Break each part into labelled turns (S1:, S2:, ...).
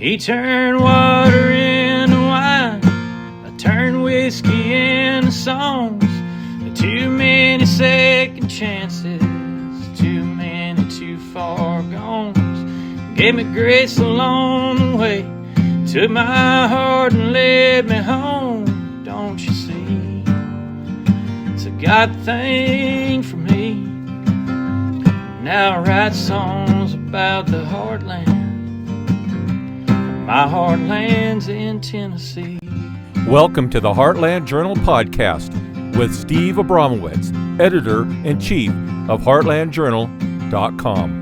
S1: He turned water into wine, I turned whiskey into songs, and too many second chances, too many too far gones. Gave me grace along the way, took my heart and led me home. Don't you see? It's a God thing for me. Now I write songs about the heartland. My heartland's in Tennessee.
S2: Welcome to the Heartland Journal podcast with Steve Abramowitz, editor-in-chief of heartlandjournal.com.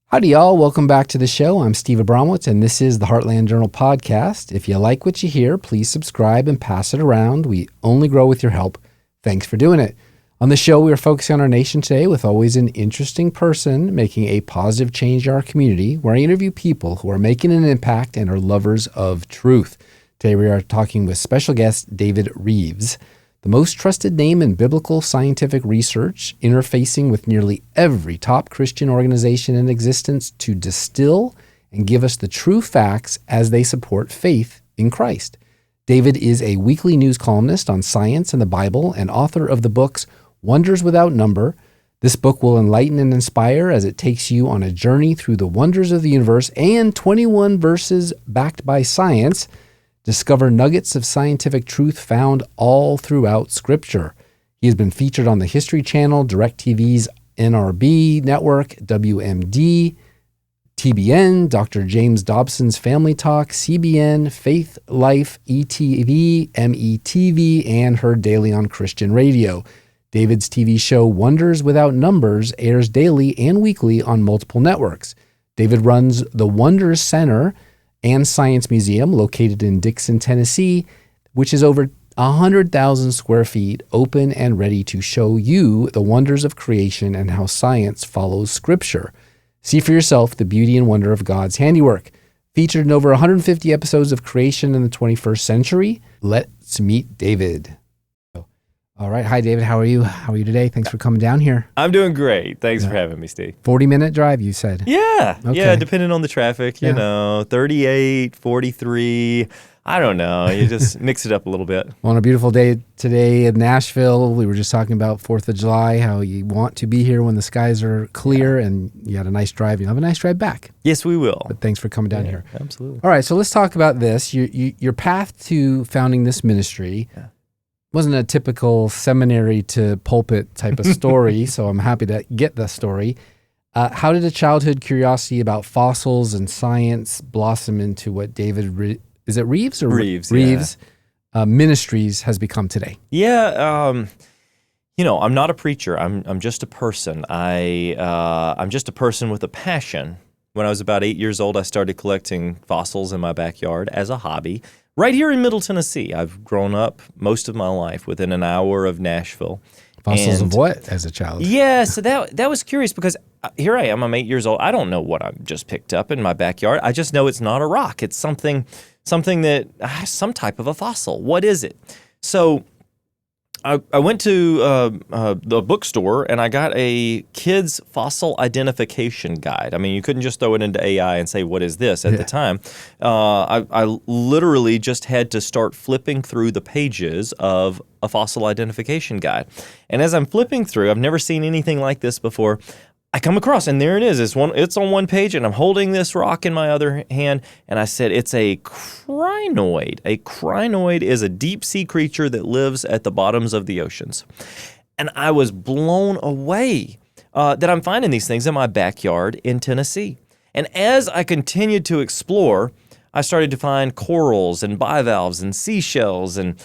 S3: Howdy, y'all. Welcome back to the show. I'm Steve Abramowitz, and this is the Heartland Journal podcast. If you like what you hear, please subscribe and pass it around. We only grow with your help. Thanks for doing it. On the show, we are focusing on our nation today with always an interesting person making a positive change in our community, where I interview people who are making an impact and are lovers of truth. Today, we are talking with special guest David Rives, the most trusted name in biblical scientific research, interfacing with nearly every top Christian organization in existence to distill and give us the true facts as they support faith in Christ. David is a weekly news columnist on science and the Bible and author of the books Wonders Without Number. This book will enlighten and inspire as it takes you on a journey through the wonders of the universe, and 21 verses backed by science. Discover nuggets of scientific truth found all throughout Scripture. He has been featured on the History Channel, DirecTV's NRB network, WMD, TBN, Dr. James Dobson's Family Talk, CBN, Faith Life, ETV, METV, and heard daily on Christian radio. David's TV show Wonders Without Numbers airs daily and weekly on multiple networks. David runs the Wonders Center and Science Museum located in Dixon, Tennessee, which is over 100,000 square feet, open and ready to show you the wonders of creation and how science follows Scripture. See for yourself the beauty and wonder of God's handiwork. Featured in over 150 episodes of creation in the 21st century, let's meet David. All right. Hi, David. How are you? How are you today? Thanks for coming down here.
S4: I'm doing great. Thanks for having me, Steve.
S3: 40-minute drive, you said?
S4: Yeah.
S3: Okay.
S4: Yeah, depending on the traffic, 38, 43. I don't know. You just mix it up a little bit.
S3: Well, on a beautiful day today in Nashville, we were just talking about 4th of July, how you want to be here when the skies are clear, and you had a nice drive. You'll have a nice drive back.
S4: Yes, we will.
S3: But thanks for coming down here.
S4: Absolutely.
S3: All right, so let's talk about this. Your path to founding this ministry wasn't a typical seminary to pulpit type of story, so I'm happy to get the story. How did a childhood curiosity about fossils and science blossom into what David is it Rives or
S4: Rives?
S3: Rives Ministries has become today?
S4: Yeah. I'm not a preacher. I'm just a person. I'm just a person with a passion. When I was about 8 years old, I started collecting fossils in my backyard as a hobby. Right here in Middle Tennessee. I've grown up most of my life within an hour of Nashville.
S3: Fossils of what as a child?
S4: Yeah, so that was curious because here I am, I'm 8 years old. I don't know what I've just picked up in my backyard. I just know it's not a rock. It's something that has some type of a fossil. What is it? So I went to the bookstore and I got a kid's fossil identification guide. I mean, you couldn't just throw it into AI and say, what is this at the time? I literally just had to start flipping through the pages of a fossil identification guide. And as I'm flipping through, I've never seen anything like this before. I come across, and there it is. It's on one page, and I'm holding this rock in my other hand, and I said, it's a crinoid. A crinoid is a deep-sea creature that lives at the bottoms of the oceans. And I was blown away that I'm finding these things in my backyard in Tennessee. And as I continued to explore, I started to find corals and bivalves and seashells and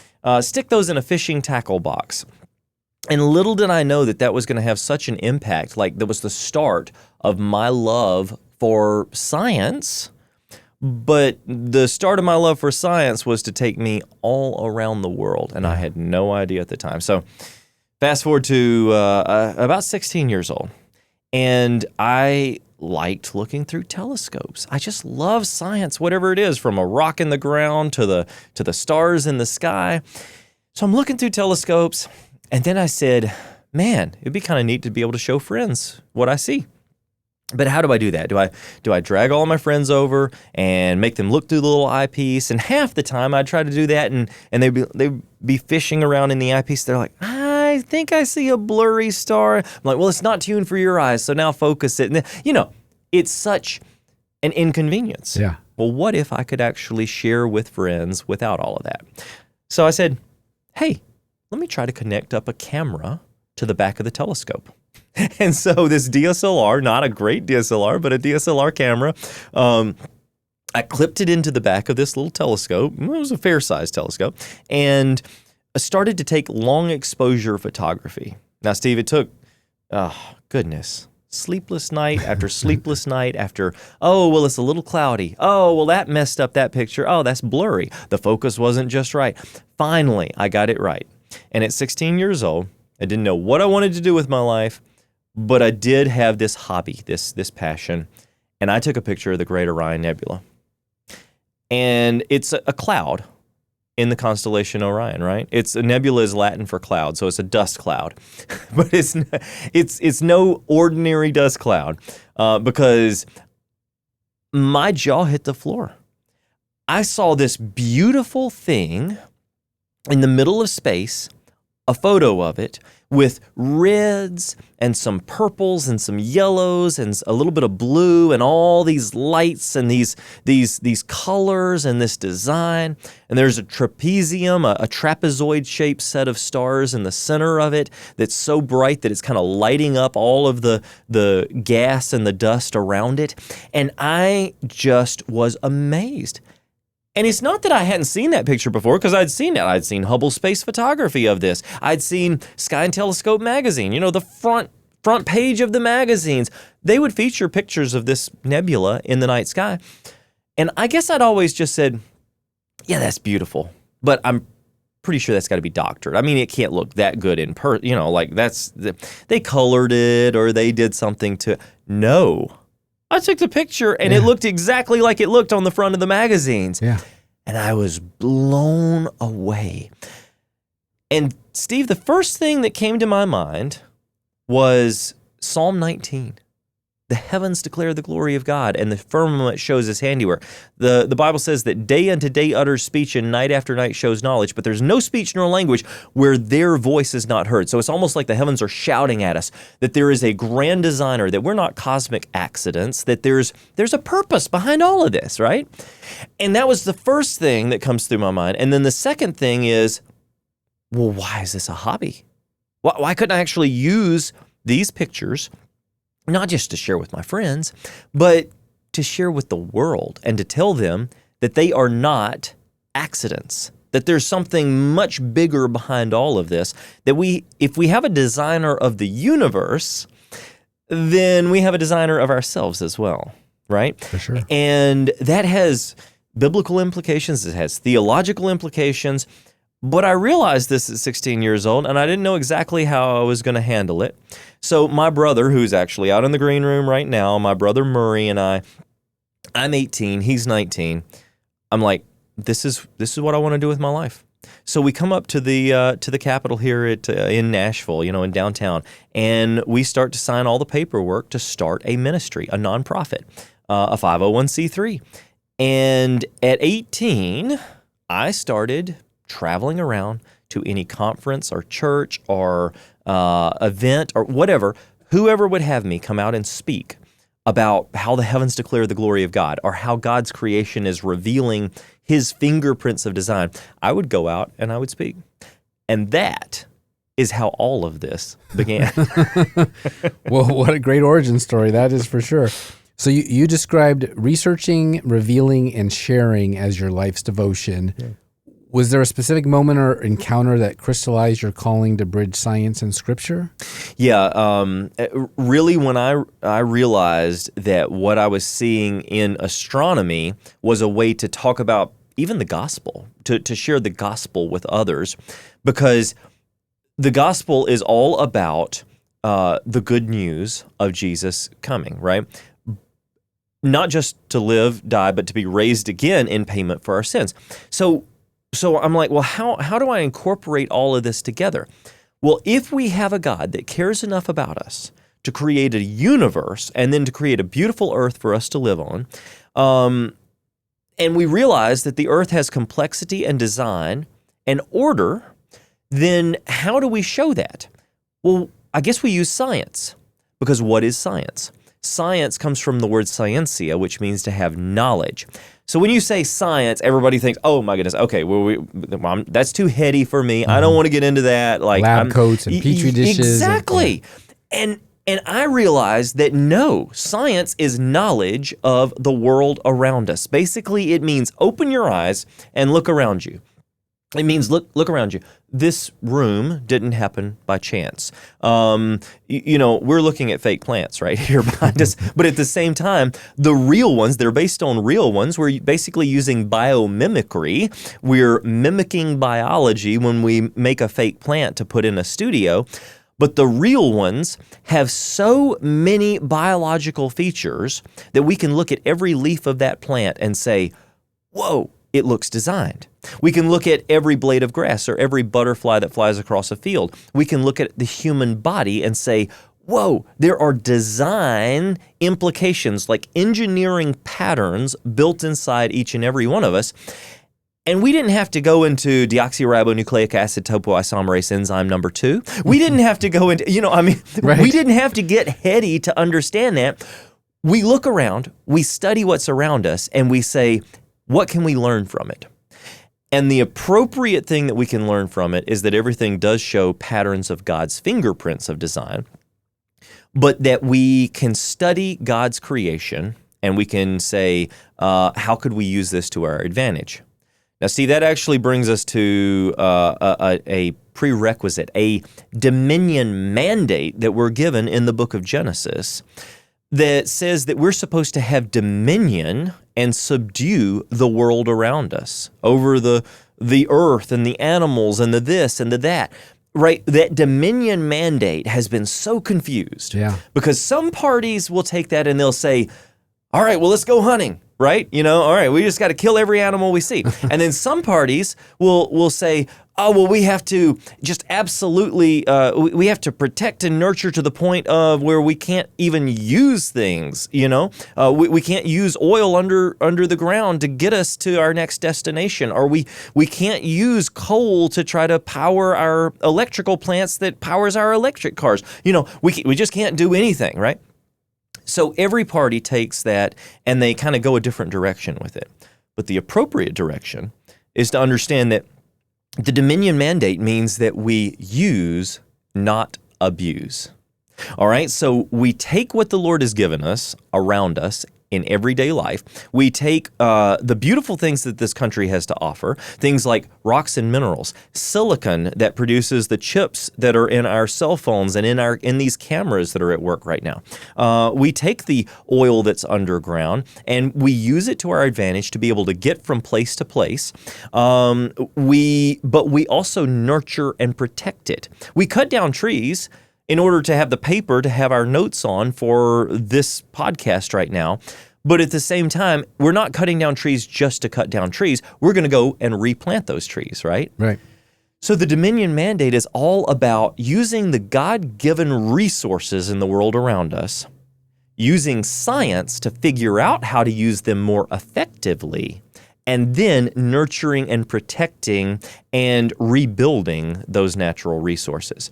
S4: stick those in a fishing tackle box. And little did I know that was going to have such an impact. Like, that was the start of my love for science. But the start of my love for science was to take me all around the world. And I had no idea at the time. So fast forward to about 16 years old. And I liked looking through telescopes. I just love science, whatever it is, from a rock in the ground to the stars in the sky. So I'm looking through telescopes, and then I said, man, it'd be kind of neat to be able to show friends what I see. But how do I do that? Do I drag all my friends over and make them look through the little eyepiece? And half the time I'd try to do that, and they'd be fishing around in the eyepiece. They're like, I think I see a blurry star. I'm like, well, it's not tuned for your eyes, so now focus it. And it's such an inconvenience.
S3: Yeah.
S4: Well, what if I could actually share with friends without all of that? So I said, hey, let me try to connect up a camera to the back of the telescope. And so this DSLR, not a great DSLR, but a DSLR camera, I clipped it into the back of this little telescope. It was a fair-sized telescope. And I started to take long exposure photography. Now, Steve, it took, sleepless night after sleepless night after, oh, well, it's a little cloudy. Oh, well, that messed up that picture. Oh, that's blurry. The focus wasn't just right. Finally, I got it right. And at 16 years old, I didn't know what I wanted to do with my life, but I did have this hobby, this passion, and I took a picture of the Great Orion Nebula. And it's a cloud in the constellation Orion, right? A nebula is Latin for cloud, so it's a dust cloud. But it's no ordinary dust cloud because my jaw hit the floor. I saw this beautiful thing in the middle of space, a photo of it, with reds and some purples and some yellows and a little bit of blue and all these lights and these colors and this design. And there's a trapezium, a trapezoid-shaped set of stars in the center of it that's so bright that it's kind of lighting up all of the gas and the dust around it. And I just was amazed. And it's not that I hadn't seen that picture before, because I'd seen it. I'd seen Hubble space photography of this. I'd seen Sky and Telescope magazine, the front page of the magazines. They would feature pictures of this nebula in the night sky. And I guess I'd always just said, yeah, that's beautiful. But I'm pretty sure that's got to be doctored. I mean, it can't look that good in they colored it or they did something to. No. I took the picture and it looked exactly like it looked on the front of the magazines.
S3: Yeah.
S4: And I was blown away. And Steve, the first thing that came to my mind was Psalm 19. The heavens declare the glory of God, and the firmament shows his handiwork. The Bible says that day unto day utters speech, and night after night shows knowledge, but there's no speech nor language where their voice is not heard. So it's almost like the heavens are shouting at us that there is a grand designer, that we're not cosmic accidents, that there's a purpose behind all of this, right? And that was the first thing that comes through my mind. And then the second thing is, well, why is this a hobby? Why couldn't I actually use these pictures not just to share with my friends, but to share with the world and to tell them that they are not accidents, that there's something much bigger behind all of this, that if we have a designer of the universe, then we have a designer of ourselves as well, right?
S3: For sure.
S4: And that has biblical implications, it has theological implications, but I realized this at 16 years old, and I didn't know exactly how I was going to handle it. So my brother, who's actually out in the green room right now, my brother Murray and I'm 18, he's 19. I'm like, this is what I want to do with my life. So we come up to the Capitol here in Nashville, in downtown, and we start to sign all the paperwork to start a ministry, a nonprofit, a 501c3. And at 18, I started traveling around to any conference or church or event or whatever, whoever would have me come out and speak about how the heavens declare the glory of God or how God's creation is revealing his fingerprints of design. I would go out and I would speak. And that is how all of this began.
S3: Well, what a great origin story that is, for sure. So you described researching, revealing, and sharing as your life's devotion. Yeah. Was there a specific moment or encounter that crystallized your calling to bridge science and scripture? Yeah,
S4: really when I realized that what I was seeing in astronomy was a way to talk about even the gospel, to share the gospel with others, because the gospel is all about the good news of Jesus coming, right? Not just to live, die, but to be raised again in payment for our sins. So I'm like, well, how do I incorporate all of this together? Well, if we have a God that cares enough about us to create a universe and then to create a beautiful earth for us to live on. And we realize that the earth has complexity and design and order, then how do we show that? Well, I guess we use science, because what is science? Science comes from the word scientia, which means to have knowledge. So when you say science, everybody thinks, "Oh my goodness, okay, well, that's too heady for me. I don't want to get into that." Like
S3: lab coats and petri dishes.
S4: Exactly. And I realized that no, science is knowledge of the world around us. Basically, it means open your eyes and look around you. It means look around you. This room didn't happen by chance. We're looking at fake plants right here behind us, but at the same time, the real ones, they're based on real ones. We're basically using biomimicry. We're mimicking biology when we make a fake plant to put in a studio. But the real ones have so many biological features that we can look at every leaf of that plant and say, whoa, it looks designed. We can look at every blade of grass or every butterfly that flies across a field. We can look at the human body and say, whoa, there are design implications, like engineering patterns built inside each and every one of us. And we didn't have to go into deoxyribonucleic acid topoisomerase enzyme number 2. We didn't have to go into,
S3: Right.
S4: We didn't have to get heady to understand that. We look around, we study what's around us, and we say, what can we learn from it? And the appropriate thing that we can learn from it is that everything does show patterns of God's fingerprints of design, but that we can study God's creation and we can say, how could we use this to our advantage? Now, Steve, that actually brings us to a prerequisite, a dominion mandate that we're given in the book of Genesis that says that we're supposed to have dominion and subdue the world around us, over the earth and the animals and the this and the that. Right? That dominion mandate has been so confused.
S3: Yeah.
S4: Because some parties will take that and they'll say, all right, well, let's go hunting. Right? All right, we just got to kill every animal we see. And then some parties will say, oh, well, we have to just absolutely, we have to protect and nurture to the point of where we can't even use things, we can't use oil under the ground to get us to our next destination, or we can't use coal to try to power our electrical plants that powers our electric cars. We just can't do anything, right? So every party takes that and they kind of go a different direction with it. But the appropriate direction is to understand that the dominion mandate means that we use, not abuse. All right, so we take what the Lord has given us around us in everyday life. We take the beautiful things that this country has to offer, things like rocks and minerals, silicon that produces the chips that are in our cell phones and in these cameras that are at work right now. We take the oil that's underground and we use it to our advantage to be able to get from place to place. But we also nurture and protect it. We cut down trees in order to have the paper to have our notes on for this podcast right now. But at the same time, we're not cutting down trees just to cut down trees. We're going to go and replant those trees, right?
S3: Right.
S4: So the dominion mandate is all about using the God-given resources in the world around us, using science to figure out how to use them more effectively, and then nurturing and protecting and rebuilding those natural resources.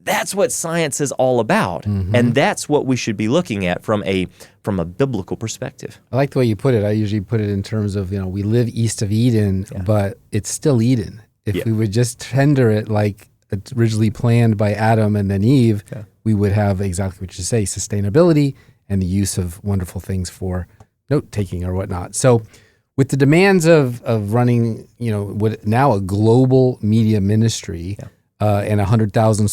S4: That's what science is all about, and that's what we should be looking at from a biblical perspective.
S3: I like the way you put it. I usually put it in terms of, we live east of Eden, but it's still Eden. If we would just tender it like it's originally planned by Adam and then Eve, we would have exactly what you say, sustainability and the use of wonderful things for note-taking or whatnot. So with the demands of running, what now a global media ministry, and 100,000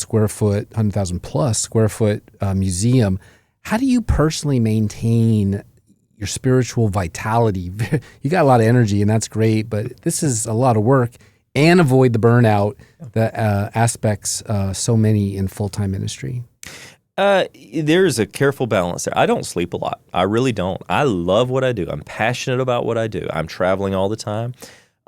S3: plus square foot museum, how do you personally maintain your spiritual vitality? You got a lot of energy and that's great, but this is a lot of work, and avoid the burnout that aspects so many in full-time ministry.
S4: There's a careful balance there. I don't sleep a lot. I really don't. I love what I do. I'm passionate about what I do. I'm traveling all the time.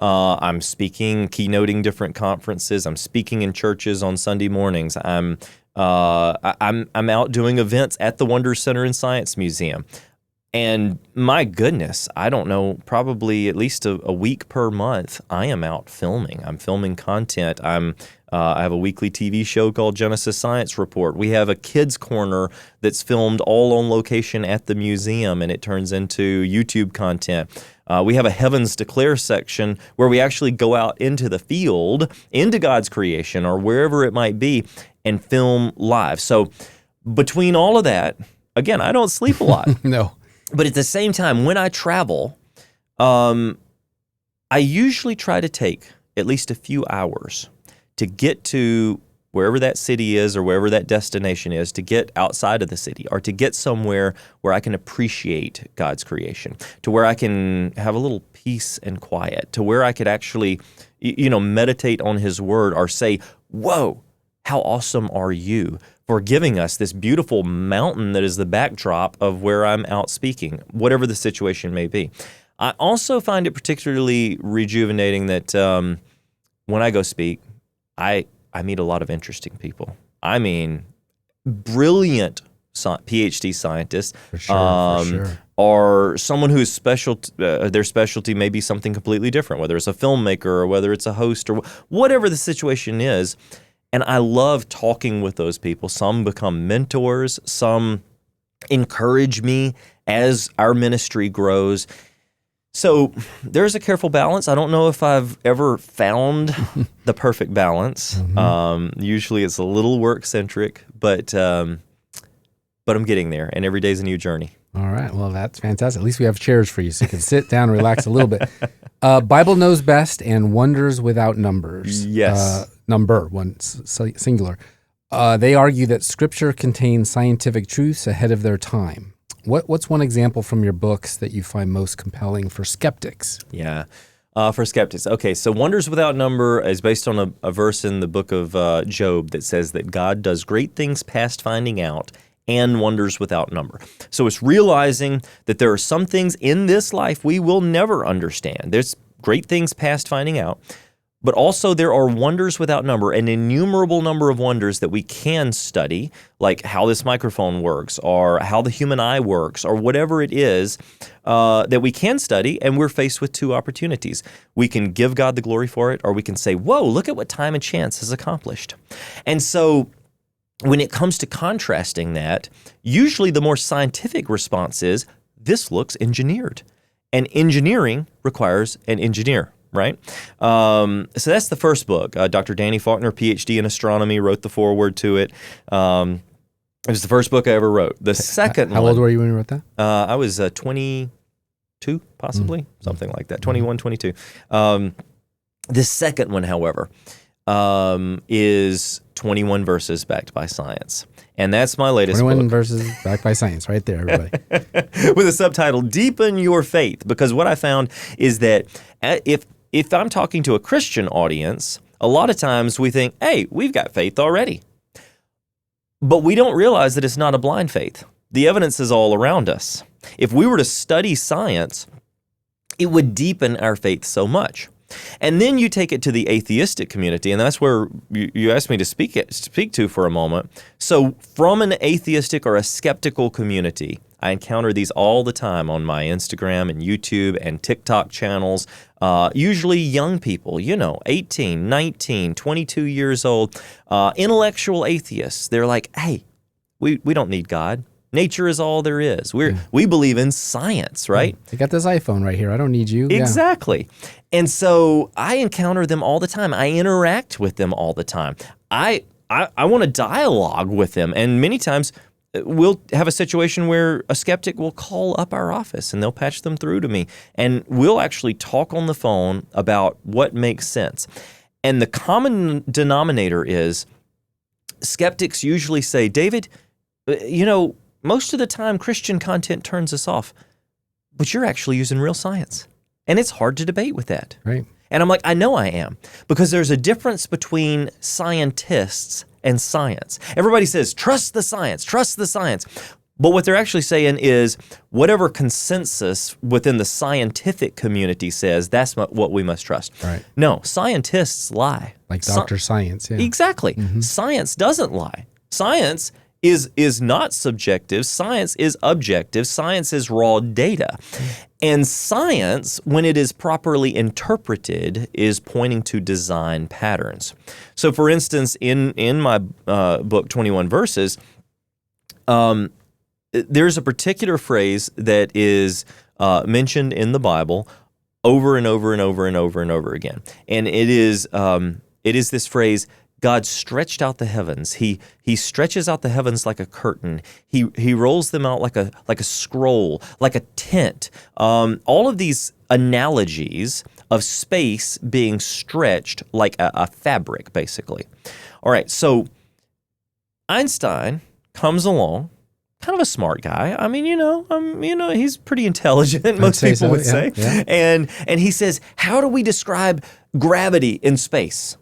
S4: I'm speaking, keynoting different conferences. I'm speaking in churches on Sunday mornings. I'm I'm out doing events at the Wonder Center and Science Museum. And my goodness, I don't know, probably at least a week per month, I am out filming. I'm filming content. I have a weekly TV show called Genesis Science Report. We have a kids corner that's filmed all on location at the museum, and it turns into YouTube content. We have a Heavens Declare section where we actually go out into the field, into God's creation, or wherever it might be, and film live. So between all of that, again, I don't sleep a lot.
S3: No.
S4: But at the same time, when I travel, I usually try to take at least a few hours to get to wherever that city is or wherever that destination is, to get outside of the city or to get somewhere where I can appreciate God's creation, to where I can have a little peace and quiet, to where I could actually, meditate on His Word or say, whoa, how awesome are you for giving us this beautiful mountain that is the backdrop of where I'm out speaking, whatever the situation may be. I also find it particularly rejuvenating that when I go speak, I meet a lot of interesting people. I mean, brilliant PhD scientists,
S3: For sure.
S4: or someone whose their specialty may be something completely different, whether it's a filmmaker or whether it's a host or whatever the situation is. And I love talking with those people. Some become mentors. Some encourage me as our ministry grows. So there's a careful balance. I don't know if I've ever found the perfect balance. Mm-hmm. Usually it's a little work-centric, but I'm getting there, and every day's a new journey.
S3: All right. Well, that's fantastic. At least we have chairs for you so you can sit down and relax a little bit. Bible Knows Best and Wonders Without Numbers.
S4: Yes.
S3: Number one, singular. They argue that Scripture contains scientific truths ahead of their time. What's one example from your books that you find most compelling for skeptics?
S4: Yeah, for skeptics. Okay, so Wonders Without Number is based on a verse in the book of Job that says that God does great things past finding out and wonders without number. So it's realizing that there are some things in this life we will never understand. There's great things past finding out, but also there are wonders without number, an innumerable number of wonders that we can study, like how this microphone works or how the human eye works or whatever it is that we can study, and we're faced with two opportunities. We can give God the glory for it, or we can say, whoa, look at what time and chance has accomplished. And so when it comes to contrasting that, usually the more scientific response is, this looks engineered. And engineering requires an engineer, right? So that's the first book. Dr. Danny Faulkner, PhD in astronomy, wrote the foreword to it. It was the first book I ever wrote. The second
S3: How old were you when you wrote that?
S4: I was 22, possibly, something like that, 21, 22. The second one, however, is 21 verses backed by science. And that's my latest
S3: 21
S4: book.
S3: verses backed by science, right there, everybody.
S4: With a subtitle, Deepen Your Faith. Because what I found is that if I'm talking to a Christian audience, a lot of times we think, hey, we've got faith already. But we don't realize that it's not a blind faith. The evidence is all around us. If we were to study science, it would deepen our faith so much. And then you take it to the atheistic community, and that's where you asked me to speak to for a moment. So from an atheistic or a skeptical community, I encounter these all the time on my Instagram and YouTube and TikTok channels, usually young people, 18, 19, 22 years old, intellectual atheists. They're like, hey, we don't need God. Nature is all there is. We believe in science, right?
S3: I got this iPhone right here. I don't need you.
S4: Exactly. Yeah. And so I encounter them all the time. I interact with them all the time. I want to dialogue with them. And many times we'll have a situation where a skeptic will call up our office and they'll patch them through to me. And we'll actually talk on the phone about what makes sense. And the common denominator is skeptics usually say, David, most of the time Christian content turns us off, but you're actually using real science. And it's hard to debate with that.
S3: Right.
S4: And I'm like, I know I am, because there's a difference between scientists and science. Everybody says, trust the science. But what they're actually saying is whatever consensus within the scientific community says, that's what we must trust.
S3: Right.
S4: No, scientists lie.
S3: Like Dr. Science, yeah.
S4: Exactly. Mm-hmm. Science doesn't lie. Science is not subjective. Science is objective. Science is raw data. And science, when it is properly interpreted, is pointing to design patterns. So, for instance, in my book, 21 Verses, there's a particular phrase that is mentioned in the Bible over and over and over and over and over again. And it is this phrase, God stretched out the heavens. He stretches out the heavens like a curtain. He rolls them out like a scroll, like a tent. All of these analogies of space being stretched like a fabric, basically. All right, so Einstein comes along, kind of a smart guy. I mean, he's pretty intelligent, most people would say.
S3: Yeah.
S4: And he says, how do we describe gravity in space?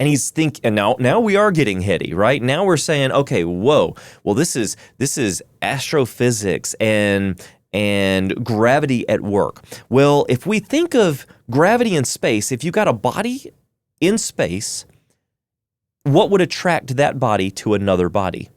S4: And he's thinking, and now we are getting heady, right? Now we're saying, okay, whoa, well, this is astrophysics and gravity at work. Well, if we think of gravity in space, if you got a body in space, what would attract that body to another body?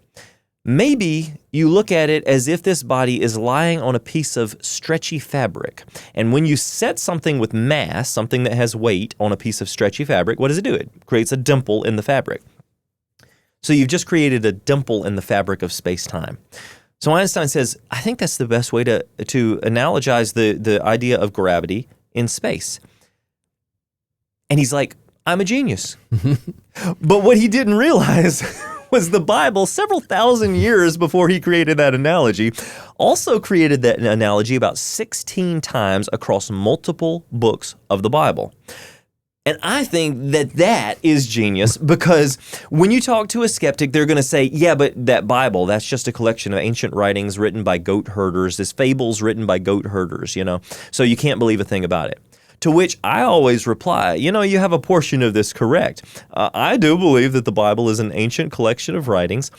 S4: Maybe you look at it as if this body is lying on a piece of stretchy fabric. And when you set something with mass, something that has weight, on a piece of stretchy fabric, what does it do? It creates a dimple in the fabric. So you've just created a dimple in the fabric of space-time. So Einstein says, I think that's the best way to analogize the idea of gravity in space. And he's like, I'm a genius. But what he didn't realize was the Bible, several thousand years before he created that analogy, also created that analogy about 16 times across multiple books of the Bible. And I think that is genius, because when you talk to a skeptic, they're going to say, yeah, but that Bible, that's just a collection of ancient writings written by goat herders, this fables written by goat herders, so you can't believe a thing about it. To which I always reply, you have a portion of this correct. I do believe that the Bible is an ancient collection of writings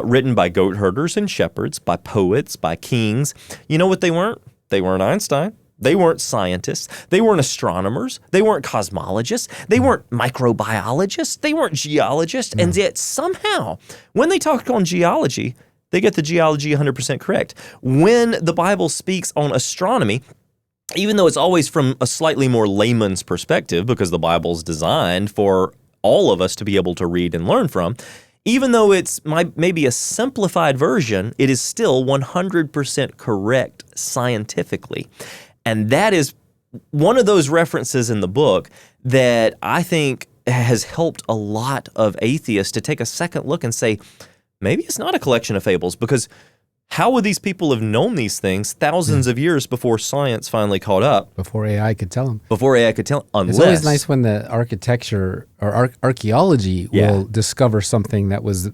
S4: written by goat herders and shepherds, by poets, by kings. You know what they weren't? They weren't Einstein. They weren't scientists. They weren't astronomers. They weren't cosmologists. They weren't microbiologists. They weren't geologists. And yet somehow, when they talk on geology, they get the geology 100% correct. When the Bible speaks on astronomy, even though it's always from a slightly more layman's perspective, because the Bible's designed for all of us to be able to read and learn from, even though it's maybe a simplified version, it is still 100% correct scientifically. And that is one of those references in the book that I think has helped a lot of atheists to take a second look and say, maybe it's not a collection of fables, because how would these people have known these things thousands of years before science finally caught up?
S3: Before AI could tell them.
S4: Unless...
S3: It's always nice when the architecture or archaeology will discover something that was,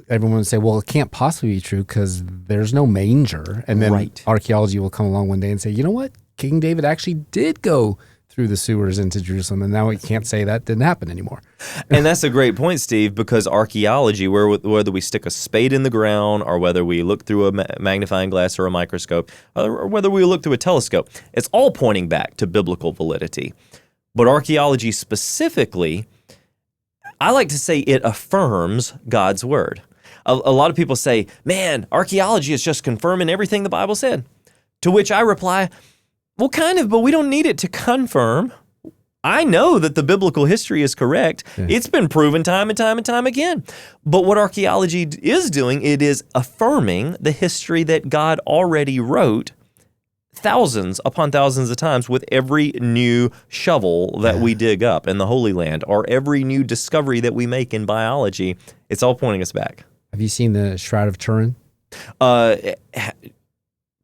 S3: everyone would say, well, it can't possibly be true because there's no manger. And then archaeology will come along one day and say, you know what? King David actually did go through the sewers into Jerusalem, and now we can't say that didn't happen anymore.
S4: And that's a great point, Steve, because archaeology, whether we stick a spade in the ground or whether we look through a magnifying glass or a microscope or whether we look through a telescope, it's all pointing back to biblical validity. But archaeology specifically, I like to say it affirms God's word. A lot of people say, man, archaeology is just confirming everything the Bible said. To which I reply, well, kind of, but we don't need it to confirm. I know that the biblical history is correct. Yeah. It's been proven time and time and time again. But what archaeology is doing, it is affirming the history that God already wrote thousands upon thousands of times with every new shovel that we dig up in the Holy Land or every new discovery that we make in biology. It's all pointing us back.
S3: Have you seen the Shroud of Turin?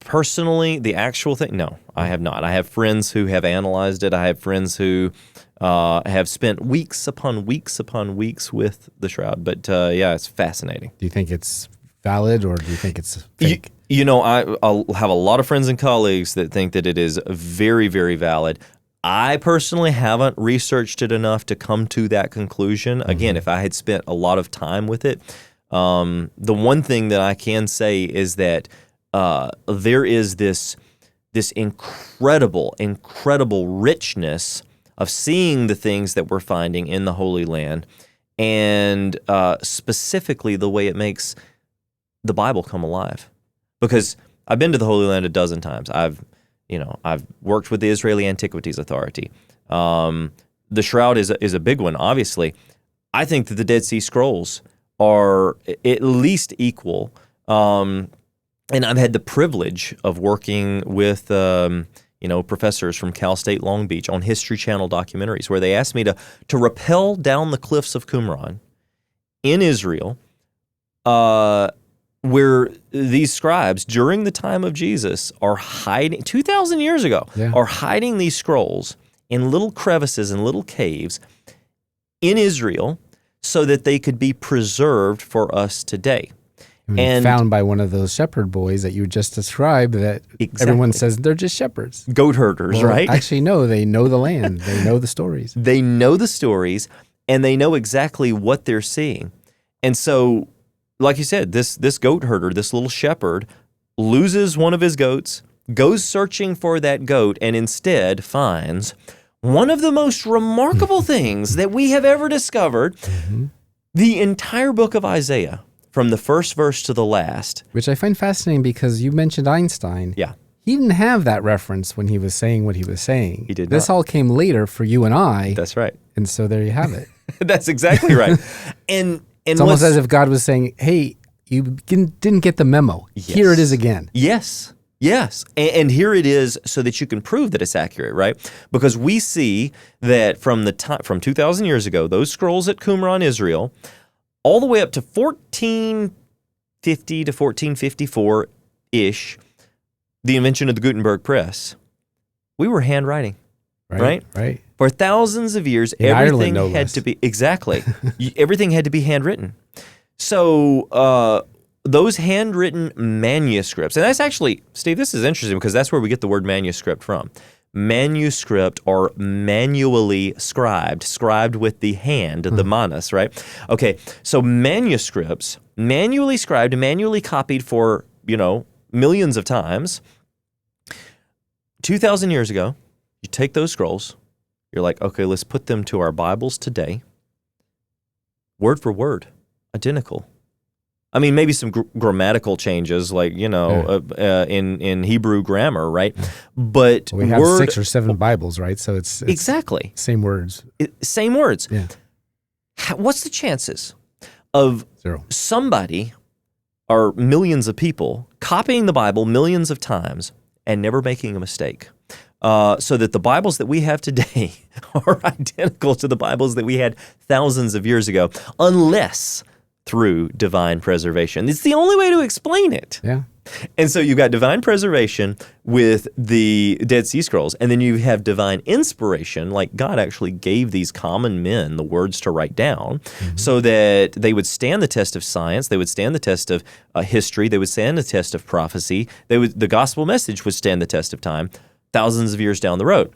S4: Personally, the actual thing, no, I have not. I have friends who have analyzed it. I have friends who have spent weeks upon weeks upon weeks with the Shroud. But yeah, it's fascinating.
S3: Do you think it's valid or do you think it's fake?
S4: I'll have a lot of friends and colleagues that think that it is very, very valid. I personally haven't researched it enough to come to that conclusion. Again, if I had spent a lot of time with it, the one thing that I can say is that there is this incredible richness of seeing the things that we're finding in the Holy Land. and specifically the way it makes the Bible come alive. Because I've been to the Holy Land a dozen times. I've worked with the Israeli Antiquities Authority. The Shroud is a big one, obviously. I think that the Dead Sea Scrolls are at least equal. And I've had the privilege of working with professors from Cal State Long Beach on History Channel documentaries where they asked me to rappel down the cliffs of Qumran in Israel, where these scribes during the time of Jesus are hiding, 2,000 years ago, are hiding these scrolls in little crevices and little caves in Israel so that they could be preserved for us today.
S3: And found by one of those shepherd boys that you just described that everyone says they're just shepherds.
S4: Goat herders, right?
S3: Actually, no, they know the land. They know the stories.
S4: They know the stories, and they know exactly what they're seeing. And so, like you said, this goat herder, this little shepherd, loses one of his goats, goes searching for that goat, and instead finds one of the most remarkable things that we have ever discovered, the entire book of Isaiah. From the first verse to the last.
S3: Which I find fascinating because you mentioned Einstein.
S4: Yeah.
S3: He didn't have that reference when he was saying what he was saying.
S4: He did
S3: This
S4: not.
S3: all came later for you and I.
S4: That's right.
S3: And so there you have it.
S4: That's exactly right. And
S3: it's almost as if God was saying, hey, you didn't get the memo.
S4: Yes.
S3: Here it is again.
S4: Yes. Yes. And here it is so that you can prove that it's accurate, right? Because we see that from 2,000 years ago, those scrolls at Qumran, Israel, all the way up to 1450 to 1454-ish, the invention of the Gutenberg press, we were handwriting, right?
S3: Right.
S4: For thousands of years,
S3: In
S4: everything
S3: Ireland, no
S4: had
S3: less.
S4: to be, exactly, everything had to be handwritten. So those handwritten manuscripts, and that's actually, Steve, this is interesting because that's where we get the word manuscript from. Manuscript or manually scribed with the hand, the manus, right? Okay, so manuscripts, manually scribed, manually copied for, millions of times. 2,000 years ago, you take those scrolls, you're like, okay, let's put them to our Bibles today. Word for word, identical. I mean, maybe some grammatical changes, like, in Hebrew grammar, right? But
S3: We have 6 or 7 Bibles, right? So it's
S4: exactly
S3: same words.
S4: Same words.
S3: Yeah.
S4: What's the chances of
S3: 0.
S4: somebody or millions of people copying the Bible millions of times and never making a mistake? So that the Bibles that we have today are identical to the Bibles that we had thousands of years ago, unless through divine preservation. It's the only way to explain it.
S3: Yeah.
S4: And so you've got divine preservation with the Dead Sea Scrolls, and then you have divine inspiration, like God actually gave these common men the words to write down so that they would stand the test of science, they would stand the test of history, they would stand the test of prophecy, the gospel message would stand the test of time thousands of years down the road.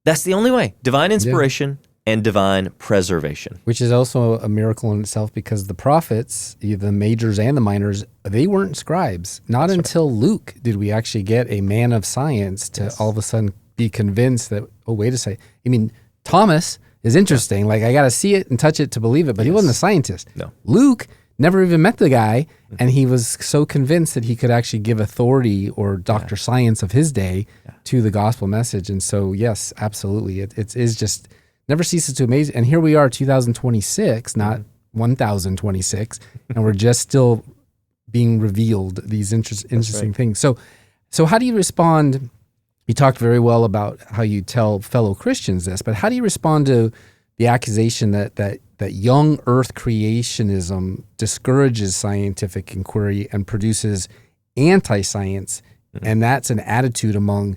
S4: That's the only way. Divine inspiration and divine preservation.
S3: Which is also a miracle in itself because the prophets, the majors and the minors, they weren't scribes. Not until Luke did we actually get a man of science to all of a sudden be convinced that, oh, wait a second. I mean, Thomas is interesting. Like, I got to see it and touch it to believe it, but he wasn't a scientist.
S4: No.
S3: Luke never even met the guy, and he was so convinced that he could actually give authority or Dr. Science of his day to the gospel message. And so, yes, absolutely. It is just... never ceases to amaze. And here we are, 2026, not 1026, and we're just still being revealed these interesting things. So how do you respond? You talked very well about how you tell fellow Christians this, but how do you respond to the accusation that young earth creationism discourages scientific inquiry and produces anti-science, and that's an attitude among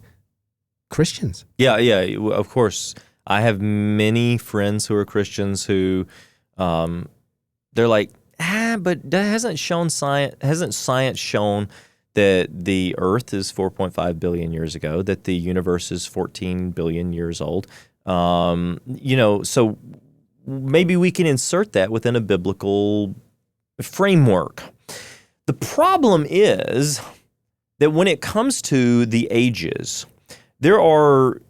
S3: Christians?
S4: Yeah, of course. I have many friends who are Christians who, they're like, but hasn't science shown that the Earth is 4.5 billion years ago, that the universe is 14 billion years old? So maybe we can insert that within a biblical framework. The problem is that when it comes to the ages, there are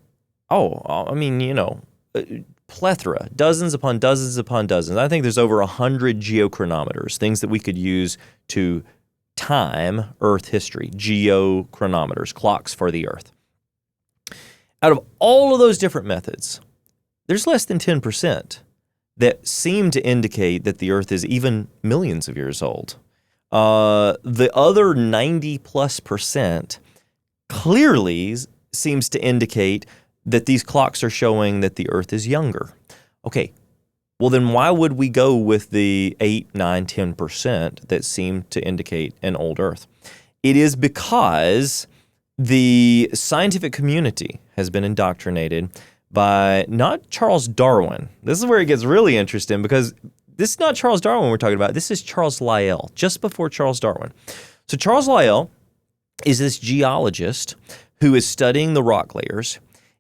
S4: plethora, dozens upon dozens upon dozens. I think there's over 100 geochronometers, things that we could use to time Earth history, geochronometers, clocks for the Earth. Out of all of those different methods, there's less than 10% that seem to indicate that the Earth is even millions of years old. The other 90+% clearly seems to indicate that these clocks are showing that the Earth is younger. Okay, well then why would we go with the 8, 9, 10% that seem to indicate an old Earth? It is because the scientific community has been indoctrinated by not Charles Darwin. This is where it gets really interesting because this is not Charles Darwin we're talking about. This is Charles Lyell, just before Charles Darwin. So Charles Lyell is this geologist who is studying the rock layers,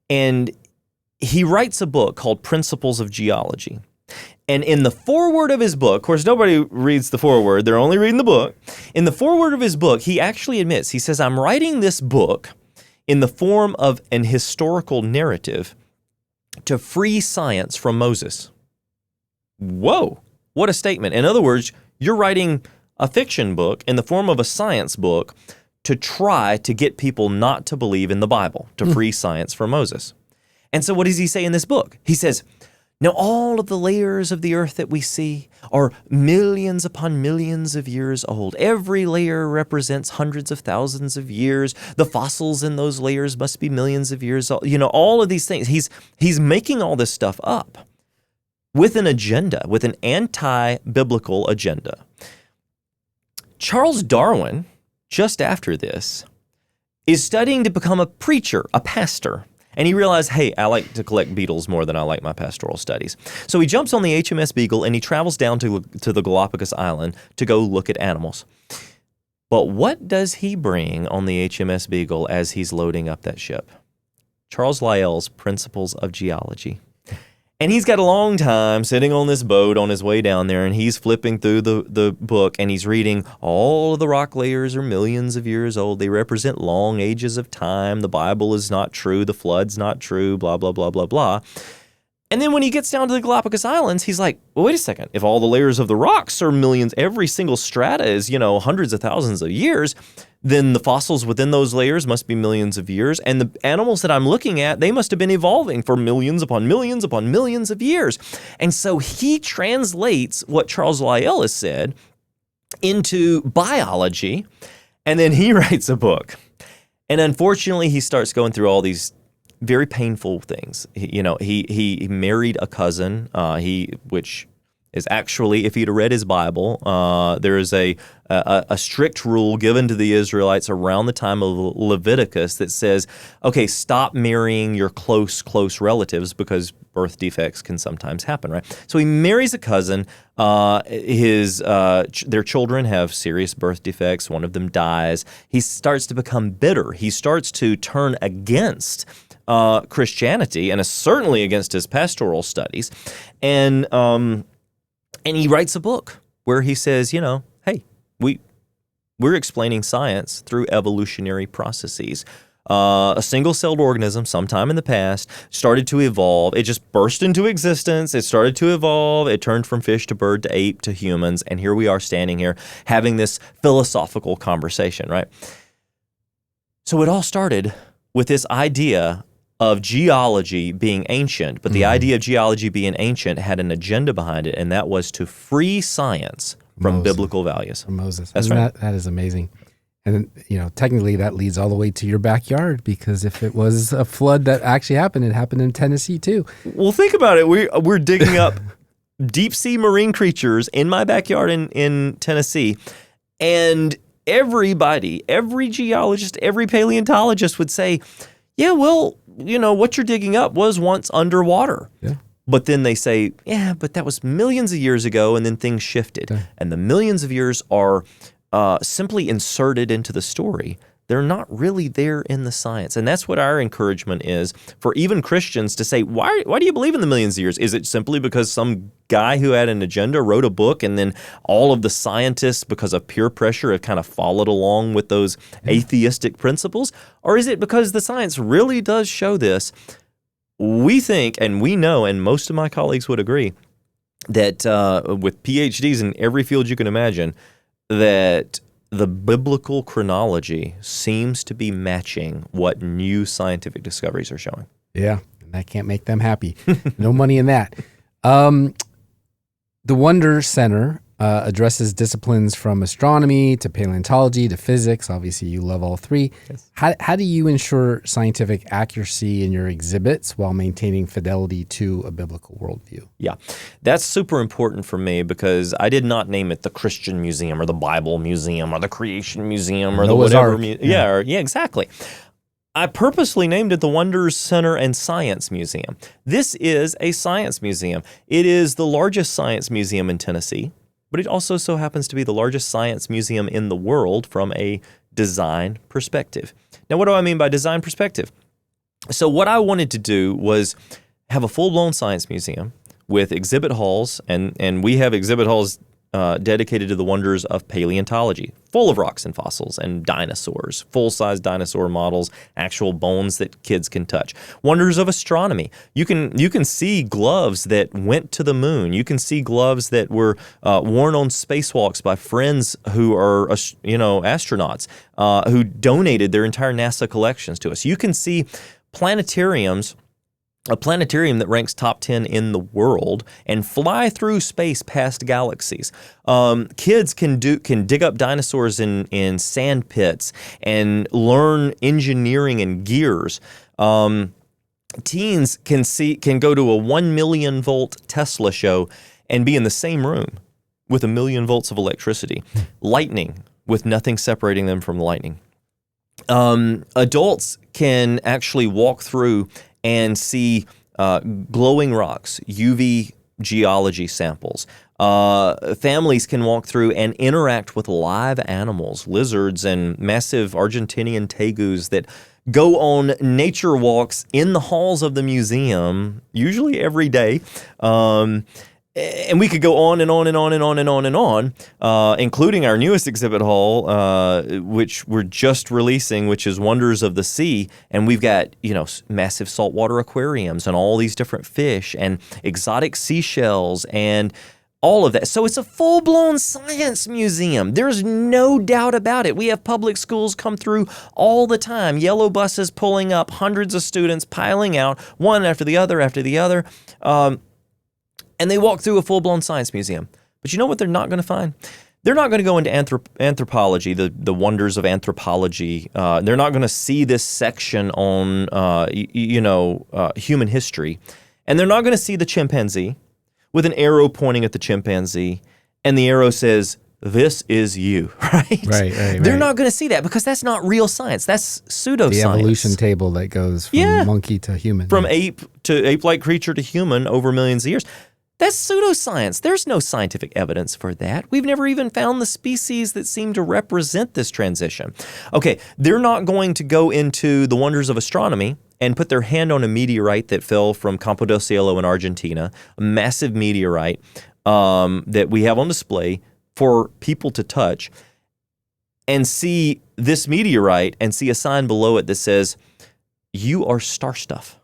S4: and he writes a book called Principles of Geology. And in the foreword of his book, of course, nobody reads the foreword. They're only reading the book. In the foreword of his book, he actually admits, he says, I'm writing this book in the form of an historical narrative to free science from Moses. Whoa, what a statement. In other words, you're writing a fiction book in the form of a science book to try to get people not to believe in the Bible, to free science from Moses. And so what does he say in this book? He says, now all of the layers of the earth that we see are millions upon millions of years old. Every layer represents hundreds of thousands of years. The fossils in those layers must be millions of years old. You know, all of these things. He's making all this stuff up with an agenda, with an anti-biblical agenda. Charles Darwin, just after this, is studying to become a preacher, a pastor. And he realized, hey, I like to collect beetles more than I like my pastoral studies. So he jumps on the HMS Beagle and he travels down to the Galapagos Island to go look at animals. But what does he bring on the HMS Beagle as he's loading up that ship? Charles Lyell's Principles of Geology. And he's got a long time sitting on this boat on his way down there, and he's flipping through the book, and he's reading all of the rock layers are millions of years old. They represent long ages of time. The Bible is not true. The flood's not true, blah, blah, blah, blah, blah. And then when he gets down to the Galapagos Islands, he's like, well, wait a second. If all the layers of the rocks are millions, every single strata is, hundreds of thousands of years, then the fossils within those layers must be millions of years. And the animals that I'm looking at, they must have been evolving for millions upon millions upon millions of years. And so he translates what Charles Lyell has said into biology, and then he writes a book. And unfortunately, he starts going through all these very painful things. He married a cousin, which is actually, if he'd have read his Bible, there is a strict rule given to the Israelites around the time of Leviticus that says, okay, stop marrying your close relatives because birth defects can sometimes happen, right? So he marries a cousin. Their children have serious birth defects. One of them dies. He starts to become bitter. He starts to turn against Christianity and is certainly against his pastoral studies. And he writes a book where he says, hey, we're explaining science through evolutionary processes. A single-celled organism sometime in the past started to evolve. It just burst into existence. It started to evolve. It turned from fish to bird to ape to humans. And here we are standing here having this philosophical conversation, right? So it all started with this idea of geology being ancient, but the idea of geology being ancient had an agenda behind it, and that was to free science from biblical values.
S3: From Moses.
S4: That's right.
S3: That is amazing. And technically that leads all the way to your backyard, because if it was a flood that actually happened, it happened in Tennessee too. Well,
S4: think about it. We're digging up deep sea marine creatures in my backyard in Tennessee, and everybody, every geologist, every paleontologist would say, yeah, well, what you're digging up was once underwater.
S3: Yeah.
S4: But then they say, yeah, but that was millions of years ago, and then things shifted.
S3: Okay.
S4: And the millions of years are simply inserted into the story. They're not really there in the science. And that's what our encouragement is for even Christians to say, why do you believe in the millions of years? Is it simply because some guy who had an agenda wrote a book and then all of the scientists, because of peer pressure, have kind of followed along with those atheistic principles? Or is it because the science really does show this? we think, and we know, and most of my colleagues would agree, that with PhDs in every field you can imagine, that the biblical chronology seems to be matching what new scientific discoveries are showing.
S3: Yeah, and that can't make them happy. No money in that. The Wonder Center addresses disciplines from astronomy to paleontology to physics. Obviously, you love all three.
S4: Yes.
S3: How do you ensure scientific accuracy in your exhibits while maintaining fidelity to a biblical worldview?
S4: Yeah, that's super important for me because I did not name it the Christian Museum or the Bible Museum or the Creation Museum or the
S3: Noah's
S4: whatever.
S3: Ark.
S4: Yeah, exactly. I purposely named it the Wonders Center and Science Museum. This is a science museum. It is the largest science museum in Tennessee, but it also so happens to be the largest science museum in the world from a design perspective. Now, what do I mean by design perspective? So what I wanted to do was have a full-blown science museum with exhibit halls, and we have exhibit halls dedicated to the wonders of paleontology, full of rocks and fossils and dinosaurs, full-size dinosaur models, actual bones that kids can touch. Wonders of astronomy. You can see gloves that went to the moon. You can see gloves that were worn on spacewalks by friends who are astronauts who donated their entire NASA collections to us. You can see planetariums. A planetarium that ranks top 10 in the world and fly through space past galaxies. Kids can dig up dinosaurs in sand pits and learn engineering and gears. Teens can go to a 1 million volt Tesla show and be in the same room with 1 million volts of electricity. Lightning with nothing separating them from the lightning. Adults can actually walk through and see glowing rocks, UV geology samples. Families can walk through and interact with live animals, lizards and massive Argentinian tegus that go on nature walks in the halls of the museum, usually every day. And we could go on and on and on and on and on and on, including our newest exhibit hall, which we're just releasing, which is Wonders of the Sea. And we've got, massive saltwater aquariums and all these different fish and exotic seashells and all of that. So it's a full-blown science museum. There's no doubt about it. We have public schools come through all the time, yellow buses pulling up, hundreds of students piling out, one after the other after the other. And they walk through a full-blown science museum. But you know what they're not going to find? They're not going to go into anthropology, the wonders of anthropology. They're not going to see this section on, human history. And they're not going to see the chimpanzee with an arrow pointing at the chimpanzee. And the arrow says, "This is you," right? Right. They're not going to see that because that's not real science. That's pseudoscience.
S3: The evolution table that goes from monkey to human.
S4: From ape to ape-like creature to human over millions of years. That's pseudoscience. There's no scientific evidence for that. We've never even found the species that seem to represent this transition. Okay, they're not going to go into the wonders of astronomy and put their hand on a meteorite that fell from Campo del Cielo in Argentina, a massive meteorite that we have on display for people to touch, and see this meteorite and see a sign below it that says, "You are star stuff,"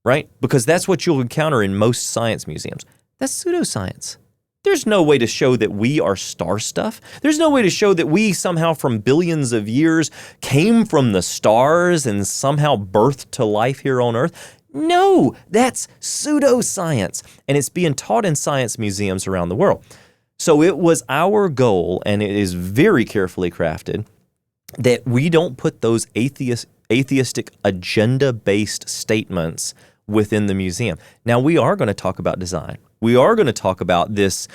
S4: right? Because that's what you'll encounter in most science museums. That's pseudoscience. There's no way to show that we are star stuff. There's no way to show that we somehow from billions of years came from the stars and somehow birthed to life here on Earth. No, that's pseudoscience. And it's being taught in science museums around the world. So it was our goal, and it is very carefully crafted, that we don't put those atheistic agenda-based statements within the museum. Now, we are going to talk about design. We are going to talk about this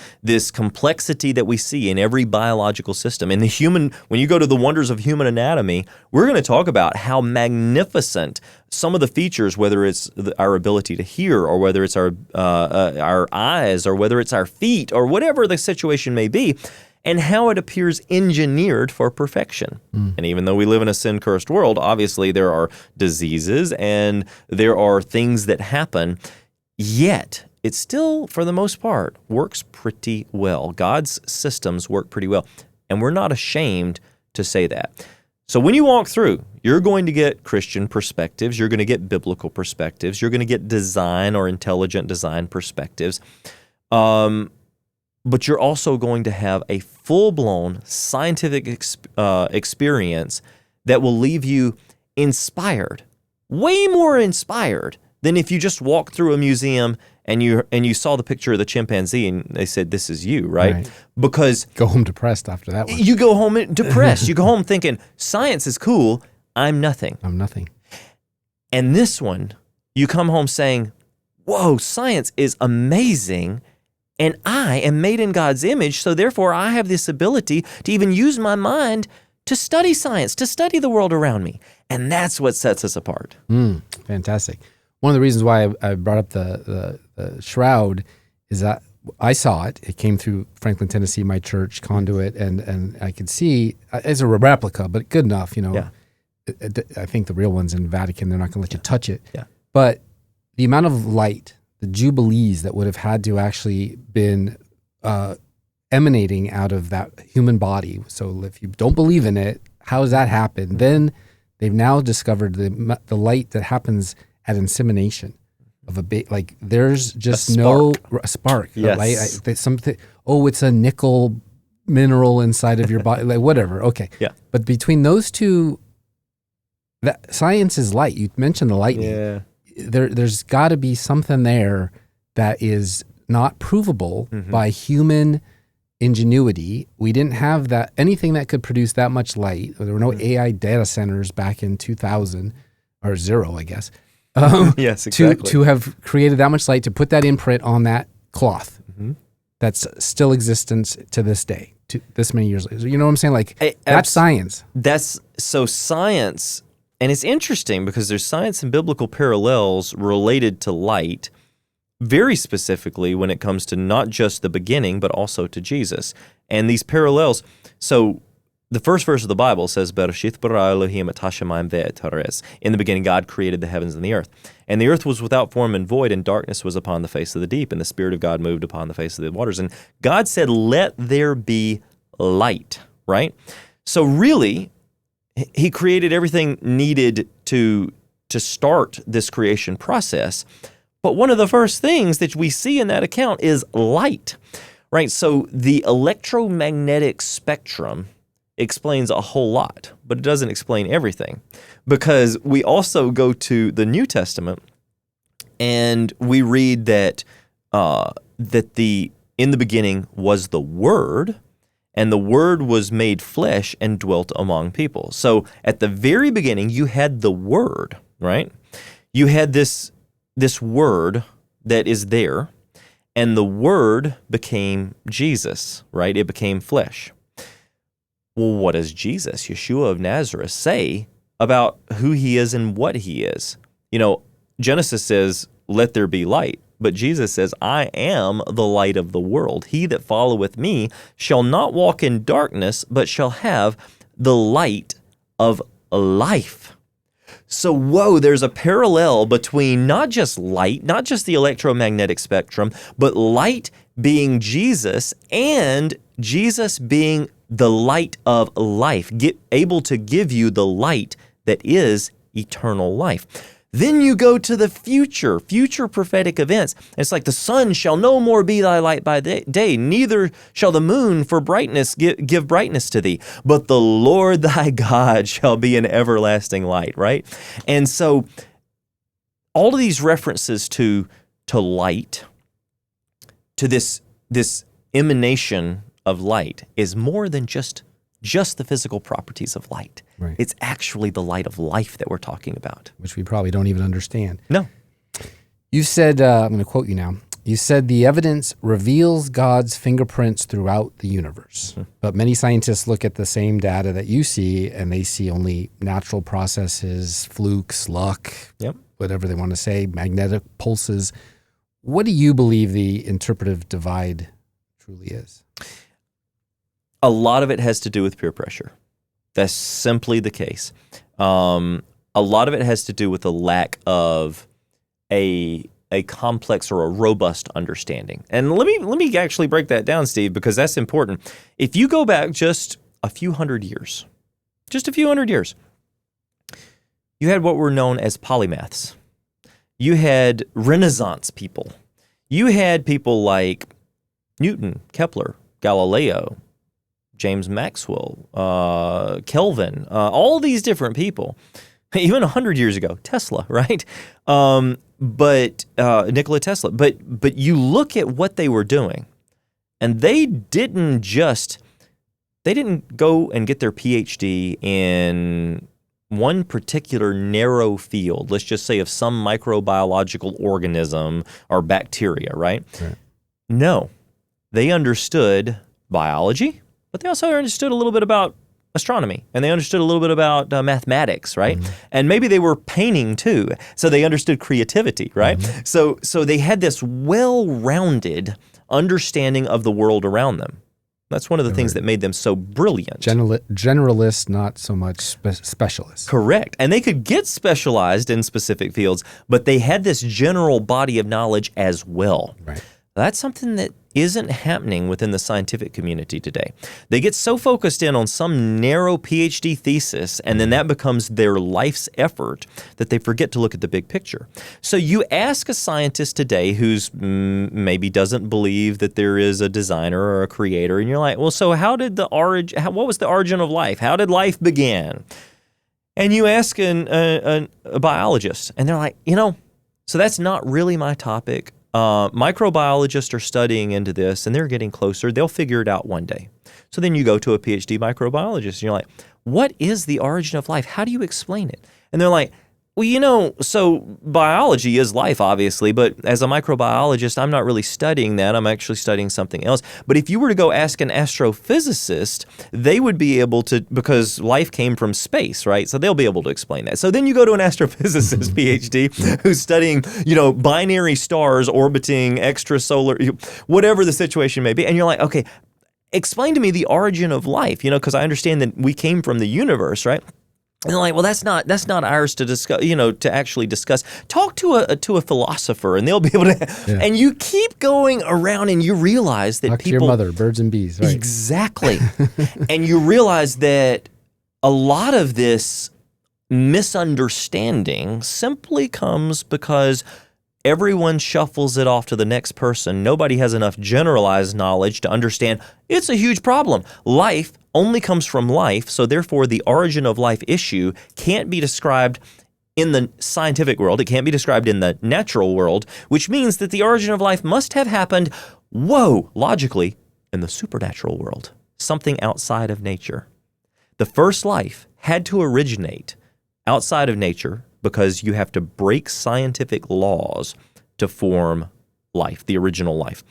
S4: complexity that we see in every biological system. In the human, when you go to the wonders of human anatomy, we're going to talk about how magnificent some of the features, whether it's our ability to hear or whether it's our eyes or whether it's our feet or whatever the situation may be, and how it appears engineered for perfection. And even though we live in a sin-cursed world, obviously there are diseases and there are things that happen, yet it still, for the most part, works pretty well. God's systems work pretty well, and we're not ashamed to say that. So when you walk through, You're going to get Christian perspectives. You're going to get biblical perspectives. You're going to get design or intelligent design perspectives. But you're also going to have a full-blown scientific experience that will leave you inspired, way more inspired than if you just walked through a museum and you saw the picture of the chimpanzee and they said, this is you, right? Because
S3: go home depressed after that one.
S4: You go home depressed. You go home thinking, science is cool, I'm nothing.
S3: I'm nothing.
S4: And this one, you come home saying, whoa, science is amazing, and I am made in God's image, so therefore I have this ability to even use my mind to study science, to study the world around me. And that's what sets us apart.
S3: Fantastic. One of the reasons why I brought up the shroud is that I saw it. It came through Franklin, Tennessee, my church conduit, and I could see it's a replica, but good enough, you know.
S4: Yeah.
S3: I think the real one's in the Vatican. They're not going to let you touch it.
S4: Yeah.
S3: But the amount of light, the jubilees that would have had to actually been emanating out of that human body. So if you don't believe in it, how does that happen? Then they've now discovered the light that happens at insemination of a baby. Like there's just a spark.
S4: Yes.
S3: Something. Oh, it's a nickel mineral inside of your body. Like whatever. Okay.
S4: Yeah.
S3: But between those two, that science is light. You mentioned the lightning.
S4: Yeah.
S3: There's got to be something there that is not provable by human ingenuity. We didn't have anything that could produce that much light. There were no AI data centers back in 2000 or 0, I guess.
S4: Yes, exactly.
S3: To have created that much light, to put that imprint on that cloth that's still existence to this day, to this many years later. You know what I'm saying? Like that's science.
S4: That's so science. And it's interesting because there's science and biblical parallels related to light, very specifically when it comes to not just the beginning, but also to Jesus. And these parallels, so the first verse of the Bible says, Bereshith bara Elohim et hashamayim ve'et haaretz. In the beginning, God created the heavens and the earth. And the earth was without form and void, and darkness was upon the face of the deep, and the Spirit of God moved upon the face of the waters. And God said, let there be light, right? So really, He created everything needed to start this creation process. But one of the first things that we see in that account is light, right? So the electromagnetic spectrum explains a whole lot, but it doesn't explain everything, because we also go to the New Testament and we read that in the beginning was the Word, and the Word was made flesh and dwelt among people. So at the very beginning, you had the Word, right? You had this Word that is there, and the Word became Jesus, right? It became flesh. Well, what does Jesus, Yeshua of Nazareth, say about who He is and what He is? You know, Genesis says, let there be light. But Jesus says, I am the light of the world. He that followeth me shall not walk in darkness, but shall have the light of life. So, whoa, there's a parallel between not just light, not just the electromagnetic spectrum, but light being Jesus and Jesus being the light of life, able to give you the light that is eternal life. Then you go to the future prophetic events. It's like the sun shall no more be thy light by day, neither shall the moon for brightness give brightness to thee, but the Lord thy God shall be an everlasting light, right? And so all of these references to light, to this emanation of light, is more than just the physical properties of light.
S3: Right.
S4: It's actually the light of life that we're talking about.
S3: Which we probably don't even understand.
S4: No.
S3: You said, I'm going to quote you now, you said the evidence reveals God's fingerprints throughout the universe. But many scientists look at the same data that you see and they see only natural processes, flukes, luck, whatever they want to say, magnetic pulses. What do you believe the interpretive divide truly is?
S4: A lot of it has to do with peer pressure. That's simply the case. A lot of it has to do with the lack of a complex or a robust understanding. And let me actually break that down, Steve, because that's important. If you go back just a few hundred years, You had what were known as polymaths. You had Renaissance people. You had people like Newton, Kepler, Galileo, James Maxwell, Kelvin, all these different people. Even 100 years ago, Tesla, right? But Nikola Tesla. But you look at what they were doing, and they didn't go and get their PhD in one particular narrow field, let's just say of some microbiological organism or bacteria, right? No, they understood biology, but they also understood a little bit about astronomy, and they understood a little bit about mathematics, right? And maybe they were painting too, so they understood creativity, right? So they had this well-rounded understanding of the world around them. That's one of the things that made them so brilliant.
S3: Generalists, not so much specialists.
S4: Correct. And they could get specialized in specific fields, but they had this general body of knowledge as well.
S3: Right.
S4: That's something that isn't happening within the scientific community today. They get so focused in on some narrow PhD thesis, and then that becomes their life's effort, that they forget to look at the big picture. So you ask a scientist today who's maybe doesn't believe that there is a designer or a creator, and you're like, well, so what was the origin of life? How did life begin? And you ask a biologist, and they're like, so that's not really my topic. Microbiologists are studying into this, and they're getting closer. They'll figure it out one day. So then you go to a PhD microbiologist, and you're like, what is the origin of life? How do you explain it? And they're like, well, so biology is life, obviously, but as a microbiologist, I'm not really studying that. I'm actually studying something else. But if you were to go ask an astrophysicist, they would be able to, because life came from space, right? So they'll be able to explain that. So then you go to an astrophysicist PhD who's studying, binary stars orbiting extrasolar, whatever the situation may be. And you're like, okay, explain to me the origin of life, because I understand that we came from the universe, right? And they're like, well, that's not ours to discuss, to actually discuss. Talk to a philosopher, and they'll be able to. Yeah. And you keep going around, and you realize that
S3: Talk to your mother, birds and bees, right?
S4: Exactly. And you realize that a lot of this misunderstanding simply comes because everyone shuffles it off to the next person. Nobody has enough generalized knowledge to understand it's a huge problem. Life only comes from life, so therefore the origin of life issue can't be described in the scientific world. It can't be described in the natural world, which means that the origin of life must have happened, logically, in the supernatural world, something outside of nature. The first life had to originate outside of nature, because you have to break scientific laws to form life, the original life.